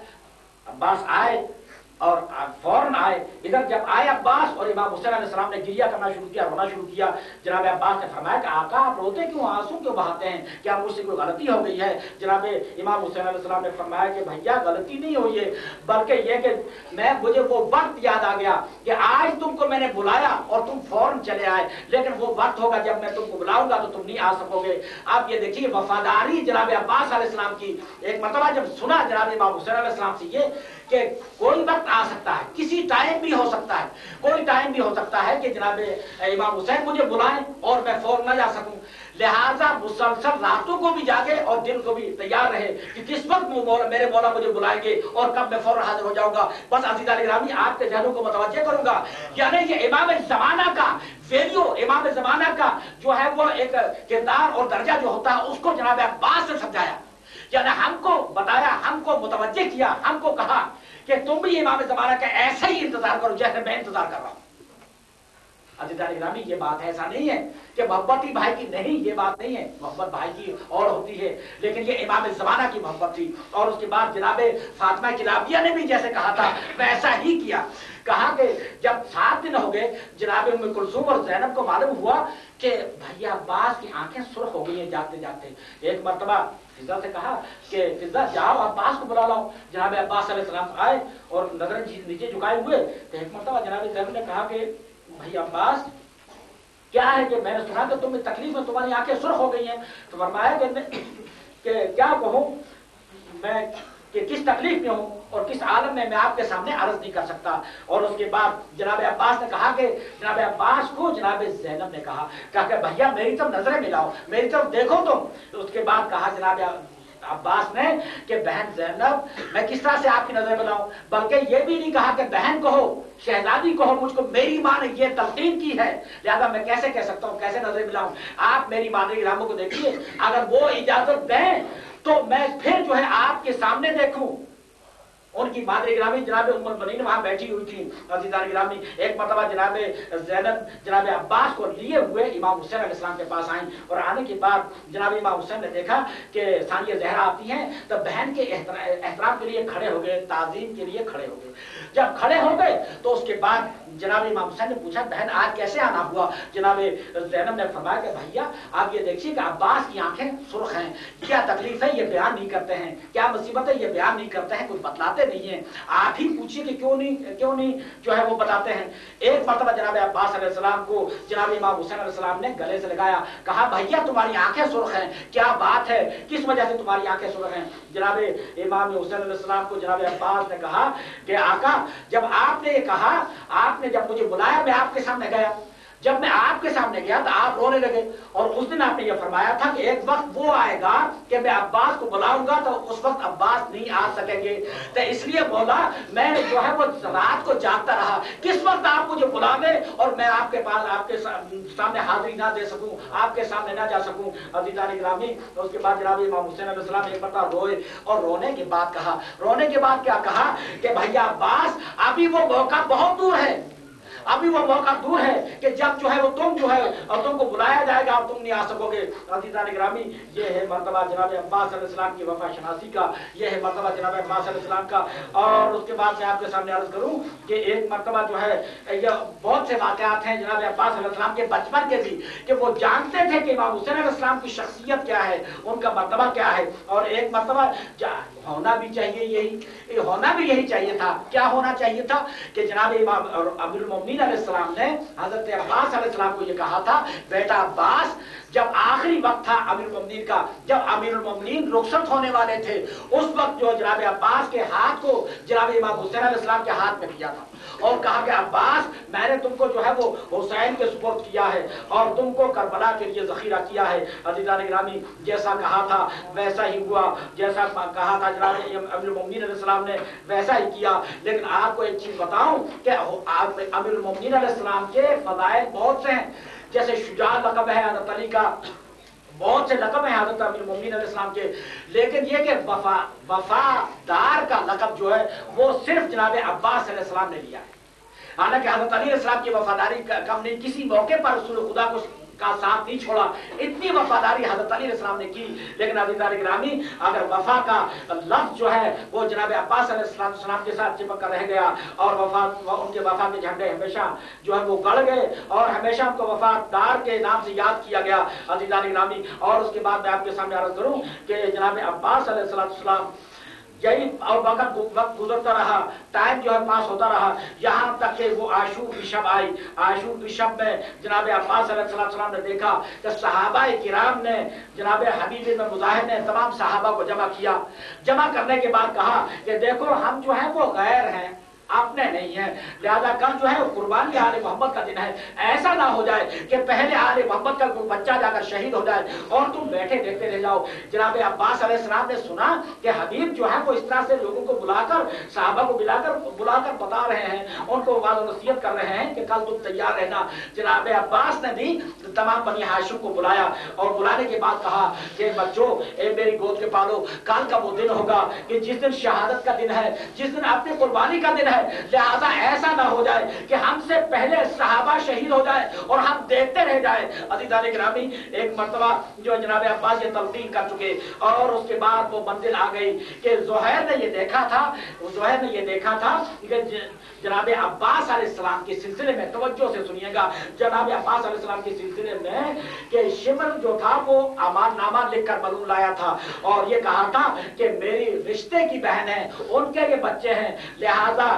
عباس آئے اور فوراً آئے. ادھر جب آئے عباس اور امام حسین علیہ السلام نے گریہ کرنا شروع کیا، رونا شروع کیا. جناب عباس نے فرمایا کہ آقا آپ روتے کیوں، آنسو کیوں بہاتے ہیں، کیا مجھ سے کوئی غلطی ہو گئی ہے؟ جناب امام حسین علیہ السلام نے فرمایا کہ بھیا غلطی نہیں ہوئی ہے، بلکہ یہ کہ مجھے وہ وقت یاد آ گیا کہ آج تم کو میں نے بلایا اور تم فوراً چلے آئے، لیکن وہ وقت ہوگا جب میں تم کو بلاؤں گا تو تم نہیں آ سکو گے. آپ یہ دیکھیے وفاداری جناب عباس علیہ السلام کی. ایک مرتبہ جب سنا جناب امام حسین علیہ السلام سے یہ کہ کوئی وقت آ سکتا ہے، کسی ٹائم بھی ہو سکتا ہے، کوئی ٹائم بھی ہو سکتا ہے کہ جناب امام حسین مجھے بلائیں اور میں فوراً نہ جا سکوں، لہٰذا مسلسل راتوں کو بھی جاگے اور دن کو بھی تیار رہے کہ کس وقت میرے مولا مجھے بلائیں گے اور کب میں فوراً حاضر ہو جاؤں گا. بس عزیزان گرامی آپ کے ذہنوں کو متوجہ کروں گا، یعنی یہ امام زمانہ کا ویلیو، امام زمانہ کا جو ہے وہ ایک کردار اور درجہ جو ہوتا ہے اس کو جناب عباس نے سمجھایا. یعنی ہم کو بتایا، ہم کو متوجہ کیا، ہم کو کہا کہ تم بھی امام زمانہ کا ایسا ہی انتظار کرو جیسے میں انتظار کر رہا ہوں. عزیزان گرامی یہ بات ایسا نہیں ہے کہ محبت ہی بھائی کی نہیں، یہ بات نہیں ہے، محبت بھائی کی اور ہوتی ہے، لیکن یہ امام زمانہ کی محبت تھی. اور اس کے بعد جناب فاطمہ کلابیہ نے بھی جیسے کہا تھا ویسا ہی کیا. کہا کہ جب 7 دن ہو گئے جناب ام کلثوم اور زینب کو معلوم ہوا کہ بھیا عباس کی آنکھیں سرخ ہو گئی ہیں جاتے جاتے. ایک مرتبہ فضا سے کہا کہ فضا جاؤ عباس کو بلا لاؤ. جناب عباس علیہ السلام آئے اور نظر نیچے جھکائے ہوئے. تو ایک مرتبہ جناب زینب نے کہا کہ بھائی عباس کیا ہے کہ میں نے سنا کہ تمہیں تکلیف میں تمہاری آنکھیں سرخ ہو گئی ہیں. تو فرمایا کہ کیا کہوں میں کہ کس تکلیف میں ہوں. और किस आलम में मैं आपके सामने अर्ज नहीं कर सकता। और उसके बाद जनाब अब्बास ने कहा कि जनाब अब्बास को जनाब ज़ैनब ने कहा कि भैया मेरी तरफ नजरें मिलाओ, मेरी तरफ देखो तुम। तो उसके बाद कहा जनाब अब्बास ने कि बहन ज़ैनब मैं किस तरह से आपकी नजर मिलाऊं, बल्कि ये भी नहीं कहा कि बहन कहो, शहजादी कहो, मुझको मेरी माँ ने ये तलकीन की है, लिहाजा मैं कैसे कह सकता हूँ, कैसे नजर मिलाऊं। आप मेरी मादरी ग्रामों को देखिए, अगर वो इजाजत दें तो मैं फिर जो है आपके सामने देखूं। उनकी मादरी ग्रामी जनाब उम्मुल बनीन वहां बैठी हुई थी। अजीज़ान ग्रामी एक मरतबा जनाब ज़ैनब जनाब अब्बास को लिए हुए इमाम हुसैन अलैहिस्सलाम के पास आई और आने के बाद जनाब इमाम हुसैन ने देखा कि सानिया ज़हरा आती हैं, तो बहन के एहतराम के लिए खड़े हो गए, ताज़ीम के लिए खड़े हो गए। जब खड़े हो गए तो उसके बाद जनाब इमाम हुसैन ने पूछा बहन आज कैसे आना हुआ। जनाब ज़ैनब ने फरमाया कि भैया आप ये देखिए कि अब्बास की आंखें सुर्ख हैं, क्या तकलीफ है ये बयान नहीं करते हैं, क्या मुसीबत है ये बयान नहीं करते हैं, कुछ बतलाते नहीं है, आप ही पूछिए कि क्यों नहीं जो है वो बताते हैं। एक मरतबा जनाब अब्बास अलैहिस्सलाम को जनाब इमाम हुसैन अलैहिस्सलाम ने गले से लगाया, कहा भैया तुम्हारी आंखें सुर्ख हैं, क्या बात है, किस वजह से तुम्हारी आंखें सुर्ख हैं। जनाब इमाम हुसैन अलैहिस्सलाम को जनाब अब्बास ने कहा कि आका जब आपने ये कहा, आपने जब मुझे बुलाया मैं आपके सामने गया, जब मैं आपके सामने गया तो आप रोने लगे और उस दिन आपने ये फरमाया था कि एक वक्त वो आएगा कि मैं अब्बास को बुलाऊंगा तो उस वक्त अब्बास नहीं आ सकेंगे, तो इसलिए बोला मैं जो है वो रात को जागता रहा, किस वक्त आप मुझे बुला दे और मैं आपके पास आपके सामने हाजिरी ना दे सकूं, आपके सामने ना जा सकूं। अज़ीज़ान गिरामी उसके बाद जनाब इमाम हुसैन अलैहिस्सलाम एक मरतबा रोए और रोने के बाद कहा, रोने के बाद क्या कहा कि भैया अब्बास अभी वो मौका बहुत दूर है, अभी वो मौका दूर है कि जब जो है वो तुम जो है और तुमको बुलाया जाएगा और तुम नहीं आ सकोगे। अज़ीज़ान गिरामी ये है मर्तबा जनाब अब्बास अलैहिस्सलाम की वफा शनासी का, ये है मर्तबा जनाब अब्बास अलैहिस्सलाम का। और उसके बाद मैं आपके सामने अर्ज करूं कि एक मर्तबा जो है ये बहुत से वाक़यात हैं जनाब अब्बास अलैहिस्सलाम के बचपन के भी कि वो जानते थे कि इमाम हुसैन अलैहिस्सलाम की शख्सियत क्या है, उनका मर्तबा क्या है। और एक मर्तबा होना भी चाहिए यही, होना भी यही चाहिए था। क्या होना चाहिए था कि जनाब इमाम अमीरुल मोमिनीन अलैहिस्सलाम ने हजरत अब्बास अलैहिस्सलाम को ये कहा था, बेटा अब्बास जब आखिरी वक्त था अमीरुल मोमिनीन का, जब अमीरुल मोमिनीन रुखसत होने वाले थे, उस वक्त जो जनाब अब्बास के हाथ को जनाब इमाम हुसैन अलैहिस्सलाम के हाथ में किया था और कहा कि अब्बास मैंने तुमको जो है वो हुसैन के सुपुर्द किया है और तुमको करबला के लिए ज़खीरा किया है। अज़ीज़ान गिरामी जैसा कहा था वैसा ही हुआ, जैसा कहा था जनाब अमीरुल मोमिनीन अलैहिस्सलाम ने वैसा ही किया। लेकिन आपको एक चीज बताऊं कि अमीरुल मोमिनीन अलैहिस्सलाम के फज़ाइल बहुत से हैं, जैसे शुजा लक़ब है हज़रत अली का, बहुत से लक़ब हैं हज़रत अमीरुल मोमिनीन अलैहिस्सलाम के, लेकिन ये कि वफादार का लक़ब जो है वो सिर्फ जनाब अब्बास अलैहिस्सलाम ने लिया है। हालांकि हज़रत अली अलैहिस्सलाम की वफादारी कम नहीं, किसी मौके पर रसूल खुदा को का साथ नहीं छोड़ा, इतनी वफादारी हज़रत अली अलैहिस्सलाम ने की। लेकिन अज़ीज़ान गिरामी अगर वफा का लफ्ज़ जो है वो जनाब अब्बास अलैहिस्सलाम के साथ चिपक कर रह गया और उनके वफा के झंडे हमेशा जो है वो गड़ गए और हमेशा उनको वफादार के नाम से याद किया गया। अज़ीज़ान गिरामी और उसके बाद मैं आपके सामने अर्ज़ करूं कि जनाब अब्बास अलैहिस्सलाम यही और वक्त गुजरता रहा, टाइम जो है पास होता रहा, यहाँ तक कि वो आशूर की शब आई। आशूर की शब में जनाब अब्बास अलैहिस्सलाम ने देखा कि सहाबा किराम ने जनाब हबीब इब्न मुज़ाहिर ने तमाम सहाबा को जमा किया। जमा करने के बाद कहा कि देखो हम जो है वो गैर हैं, अपने नहीं है, लिहाजा कल जो है कुर्बानी आले मोहम्मद का दिन है, ऐसा ना हो जाए कि पहले आले मोहम्मद का कोई बच्चा जाकर शहीद हो जाए और तुम बैठे देखते रह जाओ। जनाब अब्बास अलैहिस्सलाम ने सुना कि हबीब जो है वो इस तरह से लोगों को बुलाकर सहाबा को बुलाकर बता रहे हैं, उनको वाद नसीहत कर रहे हैं कि कल तुम तैयार रहना। जनाब अब्बास ने भी तमाम बनी हाशिम को बुलाया और बुलाने के बाद कहा कि बच्चों मेरी गोद के पालो, कल का वो दिन होगा कि जिस दिन शहादत का दिन है, जिस दिन अपनी कुर्बानी का दिन है, लिहाजा ऐसा ना हो जाए कि हमसे पहले सहाबा शहीद हो जाए और हम देखते रह जाए। अज़ीज़ान गिरामी एक मर्तबा जो जनाब अब्बास ये तलकीन कर चुके और उसके बाद वो मंजिल आ गई कि ज़ुहैर ने ये देखा था कि जनाब अब्बास अलैहिस्सलाम के सिलसिले में, तवज्जो से सुनिएगा, जनाब अब्बास अलैहिस्सलाम के सिलसिले में कि शिमर जो था वो अमाननामा लिखकर मलून लाया था और ये कहा था कि मेरी रिश्ते की बहन है, उनके ये बच्चे हैं, लिहाजा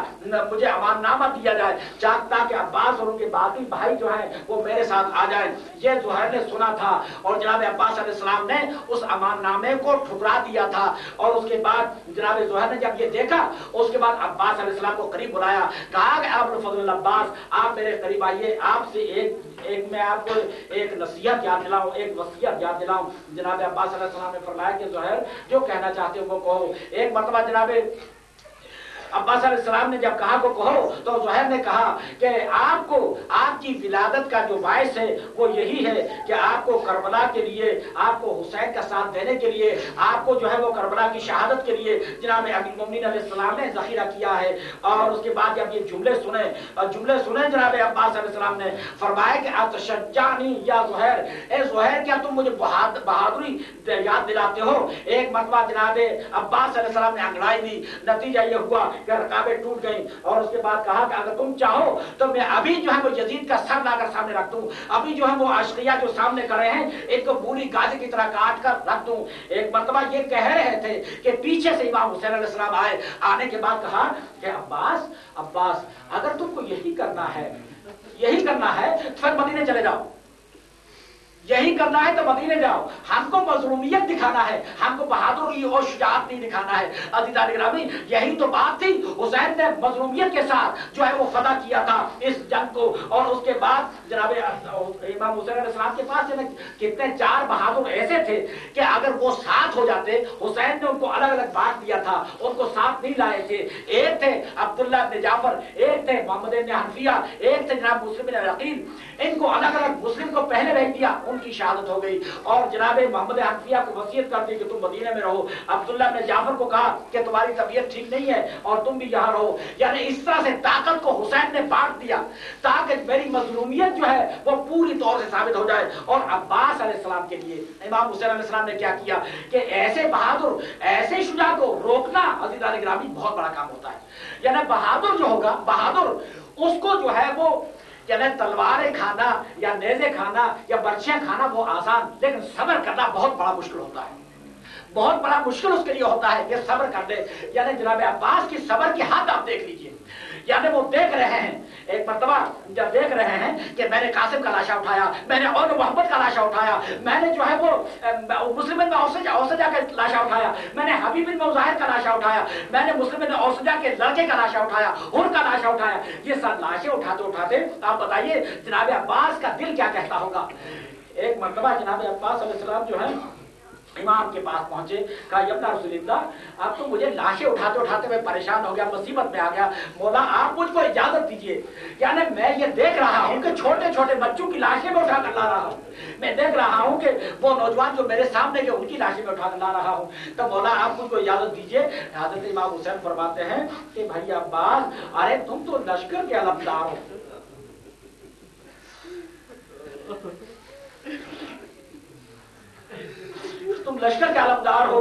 मुझे अमाननामा दिया जाए ताकि अब्बास और उनके बाकी भाई जो हैं वो मेरे साथ आ जाएं। ये ज़ुहैर ने सुना था और जनाब अब्बास अलैहिस्सलाम ने उस अमाननामे को ठुकरा दिया था। और उसके बाद जनाब ज़ुहैर ने जब ये देखा, उसके बाद अब्बास अलैहिस्सलाम को करीब बुलाया, कहा कि आप फजल अब्बास, आप मेरे करीब आइए, आपसे एक मैं आपको एक नसीहत याद दिलाऊं, एक वसीयत याद दिलाऊं। जनाब अब्बास अलैहिस्सलाम ने फरमाया कि ज़ुहैर जो कहना चाहते हो वो कहो। एक मरतबा जनाब अब्बास अलैहिस्सलाम ने जब कहा को कहो, तो ज़ुहैर ने कहा कि आपको आपकी विलादत का जो बायस है वो यही है कि आपको करबला के लिए, आपको हुसैन का साथ देने के लिए, आपको जो है वो करबला की शहादत के लिए जनाब अमीरुल मोमिनीन अलैहिस्सलाम ने ज़खीरा किया है। और उसके बाद जब ये जुमले सुने जनाब अब्बास अलैहिस्सलाम ने फरमाया कि अतशज्जानी या ज़ुहैर, ए ज़ुहैर क्या तुम मुझे बहादुरी याद दिलाते हो। एक मरतबा जनाब अब्बास अलैहिस्सलाम ने अंगड़ाई दी, नतीजा ये हुआ कि रकाबें टूट गई। और उसके बाद कहा कि अगर तुम चाहो तो मैं अभी जो है वो यजीद का सर लाकर सामने रख दूं, अभी जो है वो अशकिया जो सामने खड़े हैं इनको पूरी गाजी की तरह काट कर रख दूं। एक मरतबा ये कह रहे थे कि पीछे से इमाम हुसैन अलैहिस्सलाम आए, आने के बाद कहा कि अब्बास अगर तुमको यही करना है तो फिर मदीने चले जाओ, यही करना है तो मदीने जाओ। हमको मजलूमियत दिखाना है, हमको बहादुरी और शुजाअत नहीं दिखाना है। अज़ीज़ान गिरामी, यही तो बात थी। हुसैन ने मजलूमियत के साथ जो है वो फदा किया था इस जंग को। और उसके बाद जनाब इमाम हुसैन अलैहिस्सलाम के पास कितने 4 बहादुर ऐसे थे कि अगर वो साथ हो जाते, हुसैन ने उनको अलग अलग बांट दिया था, उनको साथ नहीं लाए थे। एक थे अब्दुल्लाह इब्न जाफर, एक थे मोहम्मद इब्न हनफिया, एक थे जनाब मुस्लिम इब्न अकील। इनको अलग अलग, मुस्लिम को पहले भेज दिया, उनकी शहादत हो गई। और जनाब मोहम्मद हनफिया को वसीयत कर दी कि तुम मदीने में रहो। अब्दुल्लाह इब्न जाफर को कहा कि तुम्हारी तबीयत ठीक नहीं है और तुम भी यहाँ रहो। यानी इस तरह से ताकत को हुसैन ने बांट दिया ताकि मेरी मजलूमियत जो है वो पूरी तौर से साबित हो जाए। और अब्बास अलैहिस्सलाम के लिए इमाम हुसैन अलैहिस्सलाम ने क्या किया कि ऐसे बहादुर, ऐसे शुजा को रोकना अज़ीज़ान गिरामी बहुत बड़ा काम होता है। यानी बहादुर जो होगा, बहादुर उसको जो है वो यानी तलवारें खाना या नेज़े खाना या बर्छियां खाना वो आसान, लेकिन सब्र करना बहुत बड़ा मुश्किल होता है। बहुत बड़ा मुश्किल उसके लिए होता है कि सब्र कर ले। यानी जनाब अब्बास की सब्र की हद आप देख लीजिए। यानी वो देख रहे हैं, एक मर्तबा जब देख रहे हैं कि मैंने कासिम का लाशा उठाया, मैंने और मोहम्मद का लाशा उठाया, मैंने जो है वो मुस्लिम बिन औसजा का लाशा उठाया, मैंने हबीब बिन मुज़ाहिर का लाशा उठाया, मैंने मुस्लिम बिन औसजा के लड़के का लाशा उठाया, हुर का लाशा उठाया। ये सब लाशें उठाते उठाते आप बताइए जनाब अब्बास का दिल क्या कहता होगा। एक मर्तबा जनाब अब्बास अलैहिस्सलाम जो है इमाम के पास पहुंचे, कहा या रसूलल्लाह, अब तो मुझे लाशें उठाते उठाते मैं परेशान हो गया, मुसीबत में आ गया, मौला आप मुझको इजाजत दीजिए। यानी मैं ये देख रहा हूँ कि छोटे छोटे बच्चों की लाशें में उठा कर ला रहा हूँ, मैं देख रहा हूँ कि वो नौजवान जो मेरे सामने के उनकी लाशें में उठा कर ला रहा हूँ, तो मौला आप मुझको इजाजत दीजिए। हजरत इमाम हुसैन फरमाते हैं कि भाई अब्बास, अरे तुम तो लश्कर के अलमदार हो, तुम लश्कर के आलमदार हो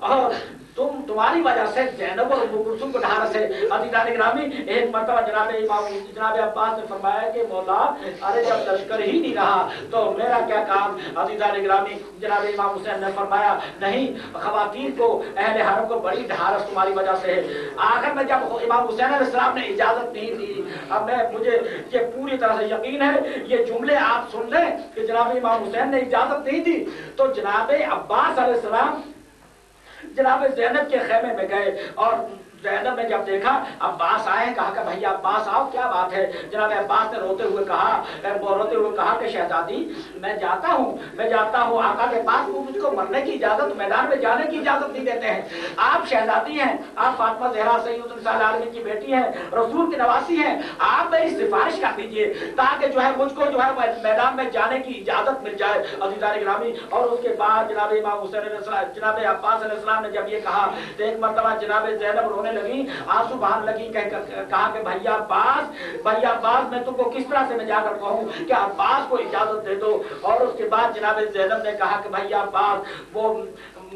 और तुम्हारी वजह से ज़ैनब और उम्मु कुलसूम को ढारस है। अज़ीज़ान गिरामी, एक मर्तबा जनाब अब्बास ने फरमाया कि मौला, अरे जब लश्कर ही नहीं रहा तो मेरा क्या काम। अज़ीज़ान गिरामी, जनाब इमाम हुसैन ने फरमाया नहीं, ख़वातीन को, अहले हरम को बड़ी ढारस तुम्हारी वजह से है। आखिर में जब इमाम हुसैन अलैहिस्सलाम ने इजाजत नहीं दी, अब मुझे ये पूरी तरह से यकीन है, ये जुमले आप सुन लें कि जनाब इमाम हुसैन ने इजाजत नहीं दी तो जनाब अब्बास अलैहिस्सलाम जनाब ज़ैनब के खेमे में गए। और ज़ैनब ने जब देखा अब्बास आए, कहा कि भैया अब्बास आओ, क्या बात है। जनाब अब्बास ने रोते हुए कहा कि शहजादी मैं जाता हूँ आका के पास, वो मुझको मरने की इजाजत, मैदान में जाने की इजाजत नहीं देते हैं। आप शहजादी हैं, आप फातिमा ज़हरा सय्यदुन निसाए आलमीन की बेटी हैं, रसूल की नवासी हैं, आप मेरी सिफारिश कर दीजिए ताकि जो है मुझको जो है मैदान में जाने की इजाजत मिल जाए। अज़ीज़ान गिरामी, और उसके बाद जनाब इमाम हुसैन जनाब अब्बास अलैहिस्सलाम ने जब ये कहा तो एक मरतबा जनाब ज़ैनब रोने लगी, आंसू बहाने लगी, कहा कि भैया अब्बास मैं तुमको किस तरह से मैं जाकर कहूँ कि अब्बास को इजाजत दे दो। और उसके बाद जनाब ज़ैनब ने कहा कि भैया अब्बास, वो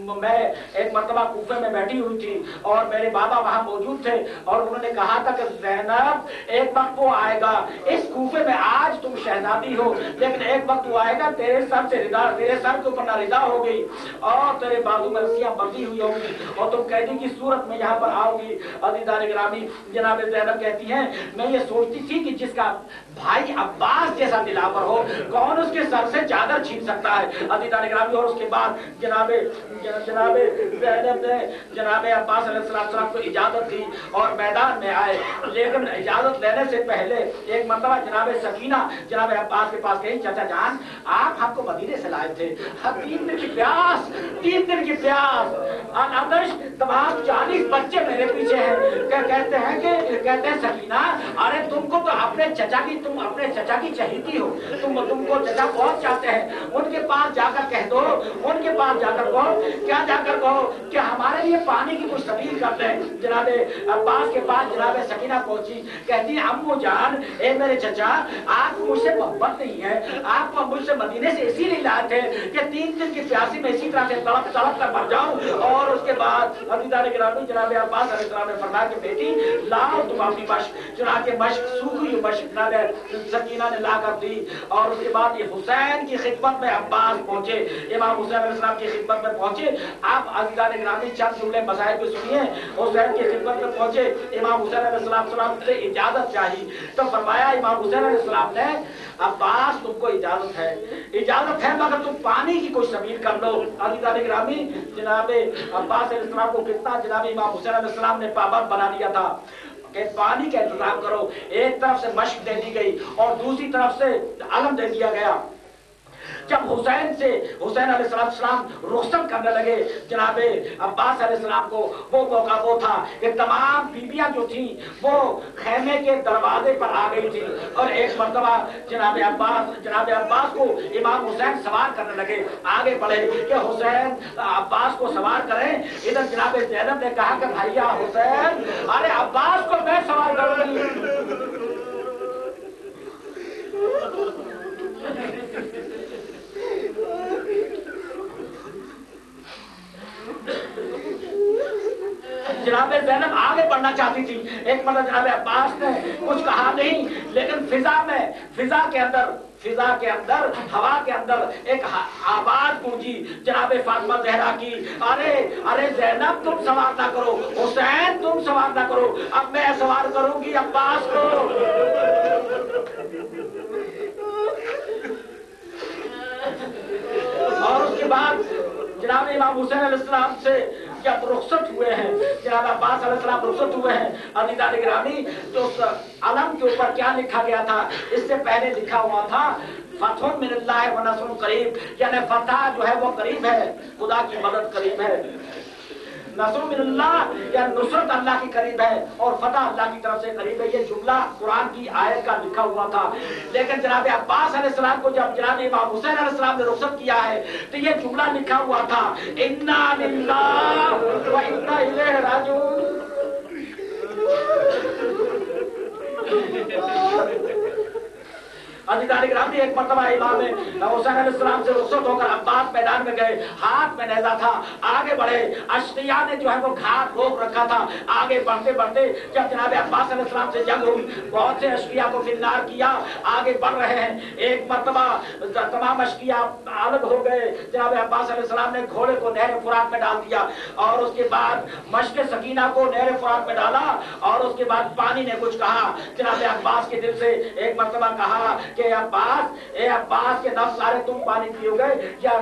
मैं एक मर्तबा कूफे में बैठी हुई थी और मेरे बाबा वहां मौजूद थे और उन्होंने कहा था कि ज़ैनब एक वक्त वो आएगा इस कूफे में, आज तुम शहजादी हो लेकिन एक वक्त वो आएगा तेरे सर के ऊपर ना रिदा होगी और तेरे बाजू में रस्सियां बंधी हुई होगी और तुम कैदी की सूरत में यहाँ पर आओगी। अज़ीज़ान गिरामी, जनाब ज़ैनब कहती हैं मैं ये सोचती थी कि जिसका भाई अब्बास जैसा दिलावर हो कौन उसके सर से चादर छीन सकता है। अज़ीज़ान गिरामी, और उसके बाद जनाब ज़ैनब ने जनाब अब्बास अलैहिस्सलाम को इजाजत दी और मैदान में आए, लेकिन इजाजत लेने से पहले एक मर्तबा जनाब सकीना जनाब अब्बास के पास गई, चाचा जान आप हमको मदीने से लाए थे, 3 दिन की प्यास आदर्श तमाम 40 बच्चे मेरे पीछे हैं। कहते हैं सकीना अरे तुमको तो अपने चचा की चहेती हो, तुमको चचा बहुत चाहते हैं, उनके पास जाकर कह दो, उनके पास जाकर कहो कि हमारे लिए पानी की कुछ सबील कर दें। जनाब अब्बास के पास जनाब सकीना पहुंची, कहती है अम्मू जान ए मेरे चचा आपको मुझसे मोहब्बत नहीं है, आपको मुझसे मदीने से इसीलिए लाए थे कि 3 दिन की प्यासी में इसी तरह से तड़प कर मर जाऊं। और उसके बाद अज़ीज़ान गिरामी जनाब अब्बास अलैहिस्सलाम ने फरमाया कि बेटी लाओ तुम अपनी मश्क, चुनाके मश्क सूखी मश्क सकीना ने ला कर दी। और उसके बाद ये हुसैन की खिदमत में अब्बास पहुंचे, इमाम हुसैन अलैहिस्सलाम की खिदमत में पहुंचे। आप अज़ीज़ान गिरामी चंद जुमले मसाइल को सुनिए। हुसैन की खिदमत में पहुंचे, इमाम हुसैन अलैहिस्सलाम से इजाजत चाहिए तो फरमाया इमाम हुसैन अलैहिस्सलाम ने अब्बास तुमको इजाजत है मगर तुम पानी की कोई सबील कर लो। अज़ीज़ान गिरामी जनाब अब्बास अलैहिस्सलाम को कितना जनाब इमाम हुसैन अलैहिस्सलाम ने पाबंद बना दिया था कि पानी का इंतजाम करो। एक तरफ से मश्क दे दी गई और दूसरी तरफ से अलम दे दिया गया। जब हुसैन अलैहिस्सलाम रुखसत करने लगे जनाब अब्बास अलैहिस्सलाम को, वो मौका वो था कि तमाम बीबियां जो थी वो खेमे के दरवाजे पर आ गई थी और एक मर्तबा जनाब अब्बास को इमाम हुसैन सवार करने लगे, आगे बढ़े कि हुसैन अब्बास को सवार करें। इधर जनाब ज़ैनब ने कहा कि भैया हुसैन अरे अब्बास को मैं सवार करूंगी। जनाब ज़ैनब आगे बढ़ना चाहती थी, एक मतलब जनाब अब्बास ने कुछ कहा नहीं, लेकिन फिजा के अंदर हवा के अंदर एक आवाज गूंजी जनाब फातिमा ज़हरा की, अरे ज़ैनब तुम सवार ना करो, हुसैन तुम सवार ना करो, अब मैं सवार करूंगी अब्बास को। और उसके बाद जनाब इमाम हुसैन अलैहिस्सलाम से जब रुखसत हुए हैं, जनाब अब्बास अलैहिस्सलाम रुखसत हुए हैं, अज़ीज़ान गिरामी तो अलम के ऊपर क्या लिखा गया था, इससे पहले लिखा हुआ था फतहुन मिनल्लाह व नस्रुन करीब, यानी फतह जो है वो करीब है, खुदा की मदद करीब है। नस्रुन मिनल्लाह या नुसरत अल्लाह की करीब है और फतह अल्लाह की तरफ से करीब है। ये जुमला कुरान की आयत का लिखा हुआ था, लेकिन जनाब अब्बास अलैहिस्सलाम को जब जनाब इमाम हुसैन अलैहिस्सलाम ने रुखसत किया है तो ये जुमला लिखा हुआ था इन्ना लिल्लाह व इन्ना इलैहि राजिऊन। अज़ीज़ान गिरामी एक मर्तबा इमाम हुसैन अलैहिस्सलाम से रुखसत होकर अब्बास मैदान में गए, हाथ में नेज़ा था, आगे बढ़े, अश्किया ने जो है वो घाट रोक रखा था। आगे बढ़ते बढ़ते जब जनाब अब्बास अलैहिस्सलाम से जंग हुई, बहुत से अश्किया को फिन्नार किया, आगे बढ़ रहे हैं। एक मर्तबा तमाम अश्किया अलग हो गए, जनाब अब्बास अलैहिस्सलाम ने घोड़े को नहर फुरात में डाल दिया और उसके बाद मश्क सकीना को नहर फुरात में डाला और उसके बाद पानी ने कुछ कहा। जनाब अब्बास के दिल से एक मर्तबा कहा कि अब्बास के नफ्स सारे तुम पानी पियोगे या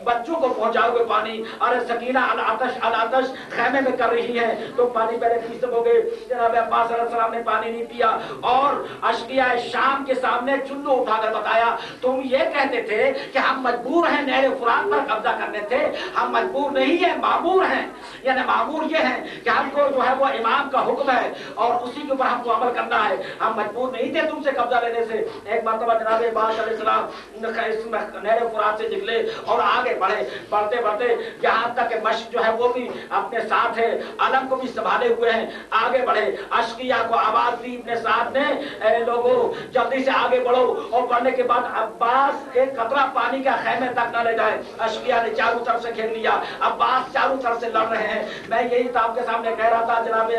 बच्चों को पहुंचाओगे पानी? अरे सकीना अल-आतश खैमे में कर रही है, तो पानी पहले पी सकोगे। जनाब अब्बास अलैहिस्सलाम ने पानी नहीं पिया और अश्किया शाम के सामने चुल्लू उठाकर बताया, तुम ये कहते थे कि हम मजबूर हैं नहर फुरात पर कब्जा करने थे, हम मजबूर नहीं है, मामूर हैं। यानी मामूर ये है कि हमको जो है वो इमाम का हुक्म है और उसी के ऊपर हमको अमल करना है, हम मजबूर नहीं थे तुमसे कब्जा लेने से। एक मर्तबा जनाब अब्बास अलैहिस्सलाम नहर फुरात से निकले और आगे आगे बढ़े, बढ़ते बढ़ते यहाँ तक कि मश्क जो है वो भी अपने साथ है, अलम को भी संभाले हुए हैं, आगे बढ़े। अश्किया को आवाज दी अपने साथ ने, लोगों जल्दी से आगे बढ़ो। और बढ़ने के बाद अब्बास एक कतरा पानी का खेमे तक न ले जाए। अश्किया ने चारों तरफ से घेर लिया, अब्बास चारों तरफ से लड़ रहे हैं। मैं यही तो आपके सामने कह रहा था जनाब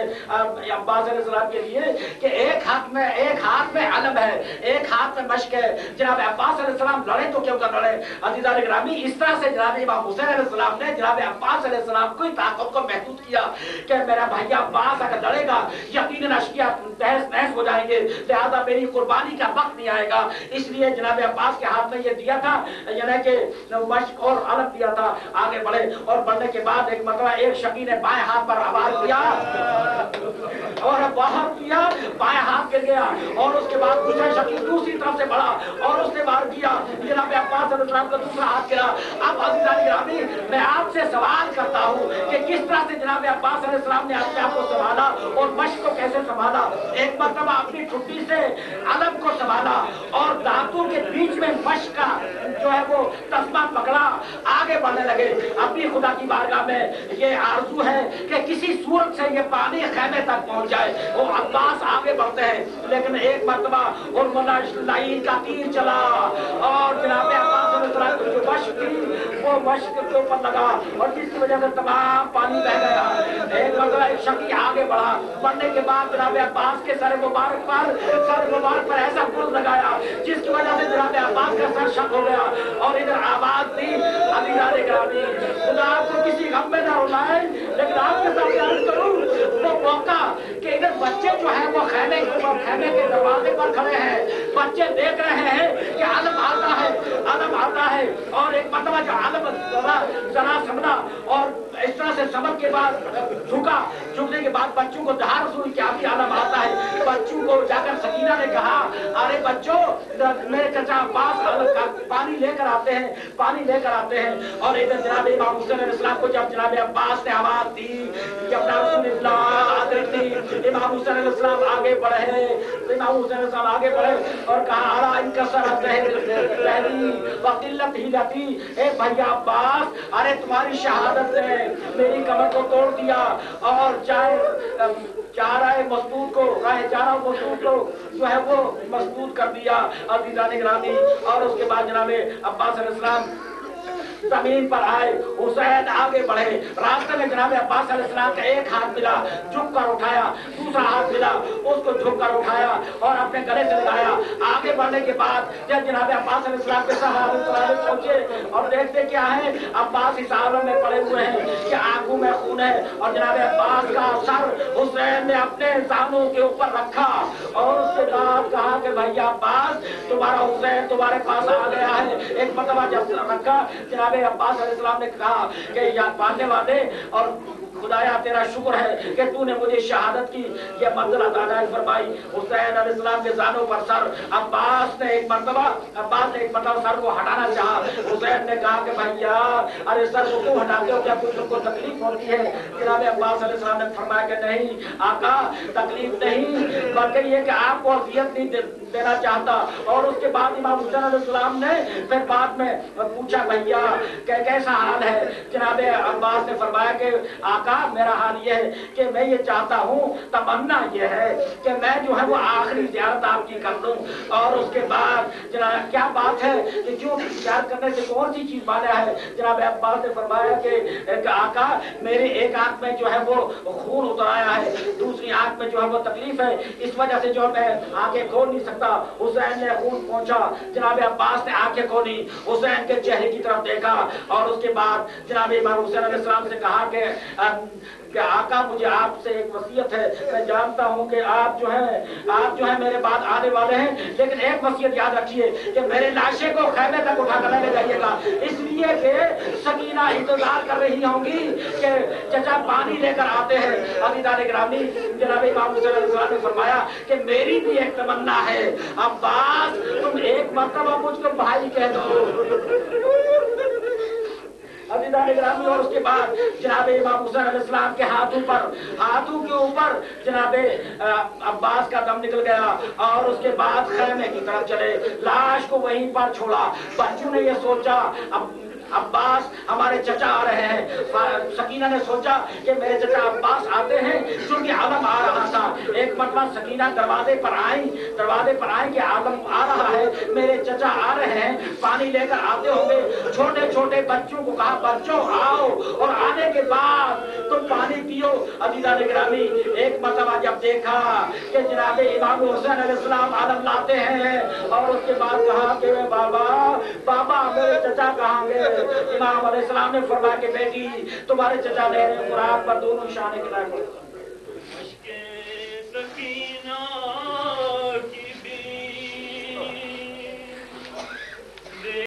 अब्बास अलैहिस्सलाम के लिए कि एक हाथ में अलम है, एक हाथ में मश्क है। जनाब अब्बास अलैहिस्सलाम लड़े तो क्यों कर लड़े अज़ीज़ान गिरामी। इस तरह से जनाब इमाम हुसैन अलैहिस्सलाम ने जनाब अब्बास अलैहिस्सलाम की ताकत को महदूद किया कि मेरा भाई अब्बास अगर लड़ेगा यकीनन अश्किया तहस नहस हो जाएंगे, लिहाजा मेरी कुर्बानी का वक्त नहीं आएगा। इसलिए जनाब अब्बास के हाथ में ये दिया था, यानी कि मश्क और अलम दिया था। आगे बढ़े और बढ़ने के बाद एक मतलब एक शकी ने बाएं हाथ पर आवाज किया और बाहर किया, बाएं हाथ गिर गया। और उसके बाद दूसरा शकी दूसरी तरफ से बढ़ा और उसने वार किया, जनाब अब्बास अलैहिस्सलाम का दूसरा हाथ गिरा। अब अज़ीज़ान गिरामी मैं आपसे सवाल करता हूँ कि किस तरह से जनाब अब्बास अलैहिस्सलाम ने अपने आप को संभाला और मश्क को कैसे संभाला। एक मरतबा अपनी ठुड्डी से अलम को संभाला और दांतों के बीच में मश्क का जो है वो तस्मा पकड़ा, आगे बढ़ने लगे। अपनी खुदा की बारगाह में ये आरज़ू है कि किसी सूरत से ये पानी खेमे तक पहुंच जाए। वो अब्बास आगे बढ़ते हैं, लेकिन एक मरतबा लाइन का तीर चला और जनाब अब्बास अलैहिस्सलाम की जो मश्क थी वो मश्क के ऊपर लगा और जिसकी वजह से तमाम पानी बह गया। एक मरतबा एक शकी आगे बढ़ा, बढ़ने के बाद जनाब अब्बास के सर मुबारक पर ऐसा गुल लगाया जिसकी वजह से जनाब अब्बास का सर शक हो गया। और इधर आवाज दी अज़ीज़ान गिरामी, खुदा आपको किसी गम में न रुलाए, लेकिन आपके साथ अर्ज करूं वो मौका कि इधर बच्चे जो है वो खेमे के दरवाजे पर खड़े हैं, बच्चे देख रहे हैं कि अलम आता है। और एक मरतबा जो अलम जरा समझा और इस तरह से समझ के बाद झुकने के बाद बच्चों को धार सुन के अभी अलम आता है। बच्चों को जाकर सकीना ने कहा, अरे बच्चों मेरे चचा अब्बास पानी लेकर आते हैं। और इधर जनाब इमाम हुसैन अलैहिस्सलाम को जब जनाब अब्बास ने आवाज दी कि अपना इमाम हुसैन अलैहिस्सलाम आगे बढ़े और कहा, अला इनका वकिल्लत हिलती, ए भैया अब्बास, अरे तुम्हारी शहादत ने मेरी कमर को तोड़ दिया और चारा मजबूत को जो है वो मजबूत कर दिया। अज़ीज़ान गिरामी और उसके बाद जनाब अब्बास अलैहिस्सलाम जमीन पर आए, हुसैन आगे बढ़े। रास्ते में जनाब अब्बास अलैहिस्सलाम का एक हाथ मिला, झुक कर उठाया, दूसरा हाथ मिला, उसको झुक कर उठाया और अपने गले से लगाया। आगे बढ़ने के बाद जब जनाब अब्बास अलैहिस्सलाम के सहारे पहुंचे और देखते क्या है, अब्बास इस हालत में पड़े हुए हैं कि आंखों में खून है। और जनाब अब्बास का सर हुसैन ने अपने जानों के ऊपर रखा और उसके बाद कहा कि भैया अब्बास, तुम्हारा हुसैन तुम्हारे पास आ गया है। एक मरतबा जब रखा, जनाब अब्बास अलैहिस्सलाम ने कहा कि याद मानने वाले और खुदाया तेरा शुक्र है कि तूने मुझे शहादत की ये मंजिल अता फरमाई। हुसैन अलैहिस्सलाम के जानों पर सर अब्बास ने एक मरतबा सर को हटाना चाहा। हुसैन ने कहा कि भैया अरे सर को क्यों हटाते हो, क्या कुछ तुमको तकलीफ होती है? जनाब अब्बास अलैहिस्सलाम ने फरमाया कि नहीं आका, तकलीफ नहीं, बल्कि ये कि आपको अज़ियत नहीं देना चाहता। और उसके बाद इमाम हुसैन अलैहिस्सलाम ने फिर बाद में पूछा, भैया कैसा हाल है? जनाब अब्बास ने फरमाया कि आका मेरा हाल ये है कि मैं ये चाहता हूँ, तमन्ना ये है कि मैं जो है वो आखिरी ज़ियारत आपकी कर लूँ। और उसके बाद जनाब क्या बात है कि जो ज़ियारत करने से कौन सी चीज माना है? जनाब अब्बास ने फरमाया कि आका मेरे एक आंख में जो है वो खून उतर आया है, दूसरी आंख में जो है वो तकलीफ है, इस वजह से जो मैं आंखें खोल नहीं सकता। हुसैन ने खून पहुंचा, जनाब अब्बास ने आंखें खोली, हुसैन के चेहरे की तरफ देखा और उसके बाद जनाब इमाम हुसैन अलैहिस्सलाम से कहा कि आका मुझे आपसे एक वसीयत है। मैं जानता हूं कि आप जो है मेरे बाद आने वाले हैं, लेकिन एक वसीयत याद रखिए कि मेरे लाशे को खैमे तक उठाकर ले जाइएगा, इसलिए कि सकीना इंतजार कर रही होंगी कि चचा पानी लेकर आते हैं। अज़ीज़ान गिरामी जनाब इमाम हुसैन अलैहिस्सलाम ने फरमाया कि मेरी भी एक तमन्ना है, अब्बास तुम एक मरतबा मुझको भाई कह दो। और उसके बाद जनाब इमाम हुसैन अलैहिस्सलाम के हाथों के ऊपर जनाब अब्बास का दम निकल गया और उसके बाद खैमे की तरफ चले, लाश को वहीं पर छोड़ा। बच्चों ने ये सोचा, अब अब्बास हमारे चचा आ रहे हैं। सकीना ने सोचा कि मेरे चचा अब्बास आते हैं, क्योंकि आलम आ रहा था। एक मरतबा सकीना दरवाजे पर आई कि आलम आ रहा है, मेरे चचा आ रहे हैं, पानी लेकर आते होंगे। छोटे छोटे बच्चों को कहा, बच्चों आओ और आने के बाद तुम पानी पियो। अजीजा ने गिरामी, एक मरतबा जब देखा कि जनाबे इमाम हुसैन अलैहिस्सलाम आलम लाते हैं, और उसके बाद कहा कि बाबा मेरे चचा कहाँ गए? इमाम अलैहिस्सलाम ने फरमाया कि बेटी तुम्हारे चचा ने कुरान पर दोनों निशाने खिलाए।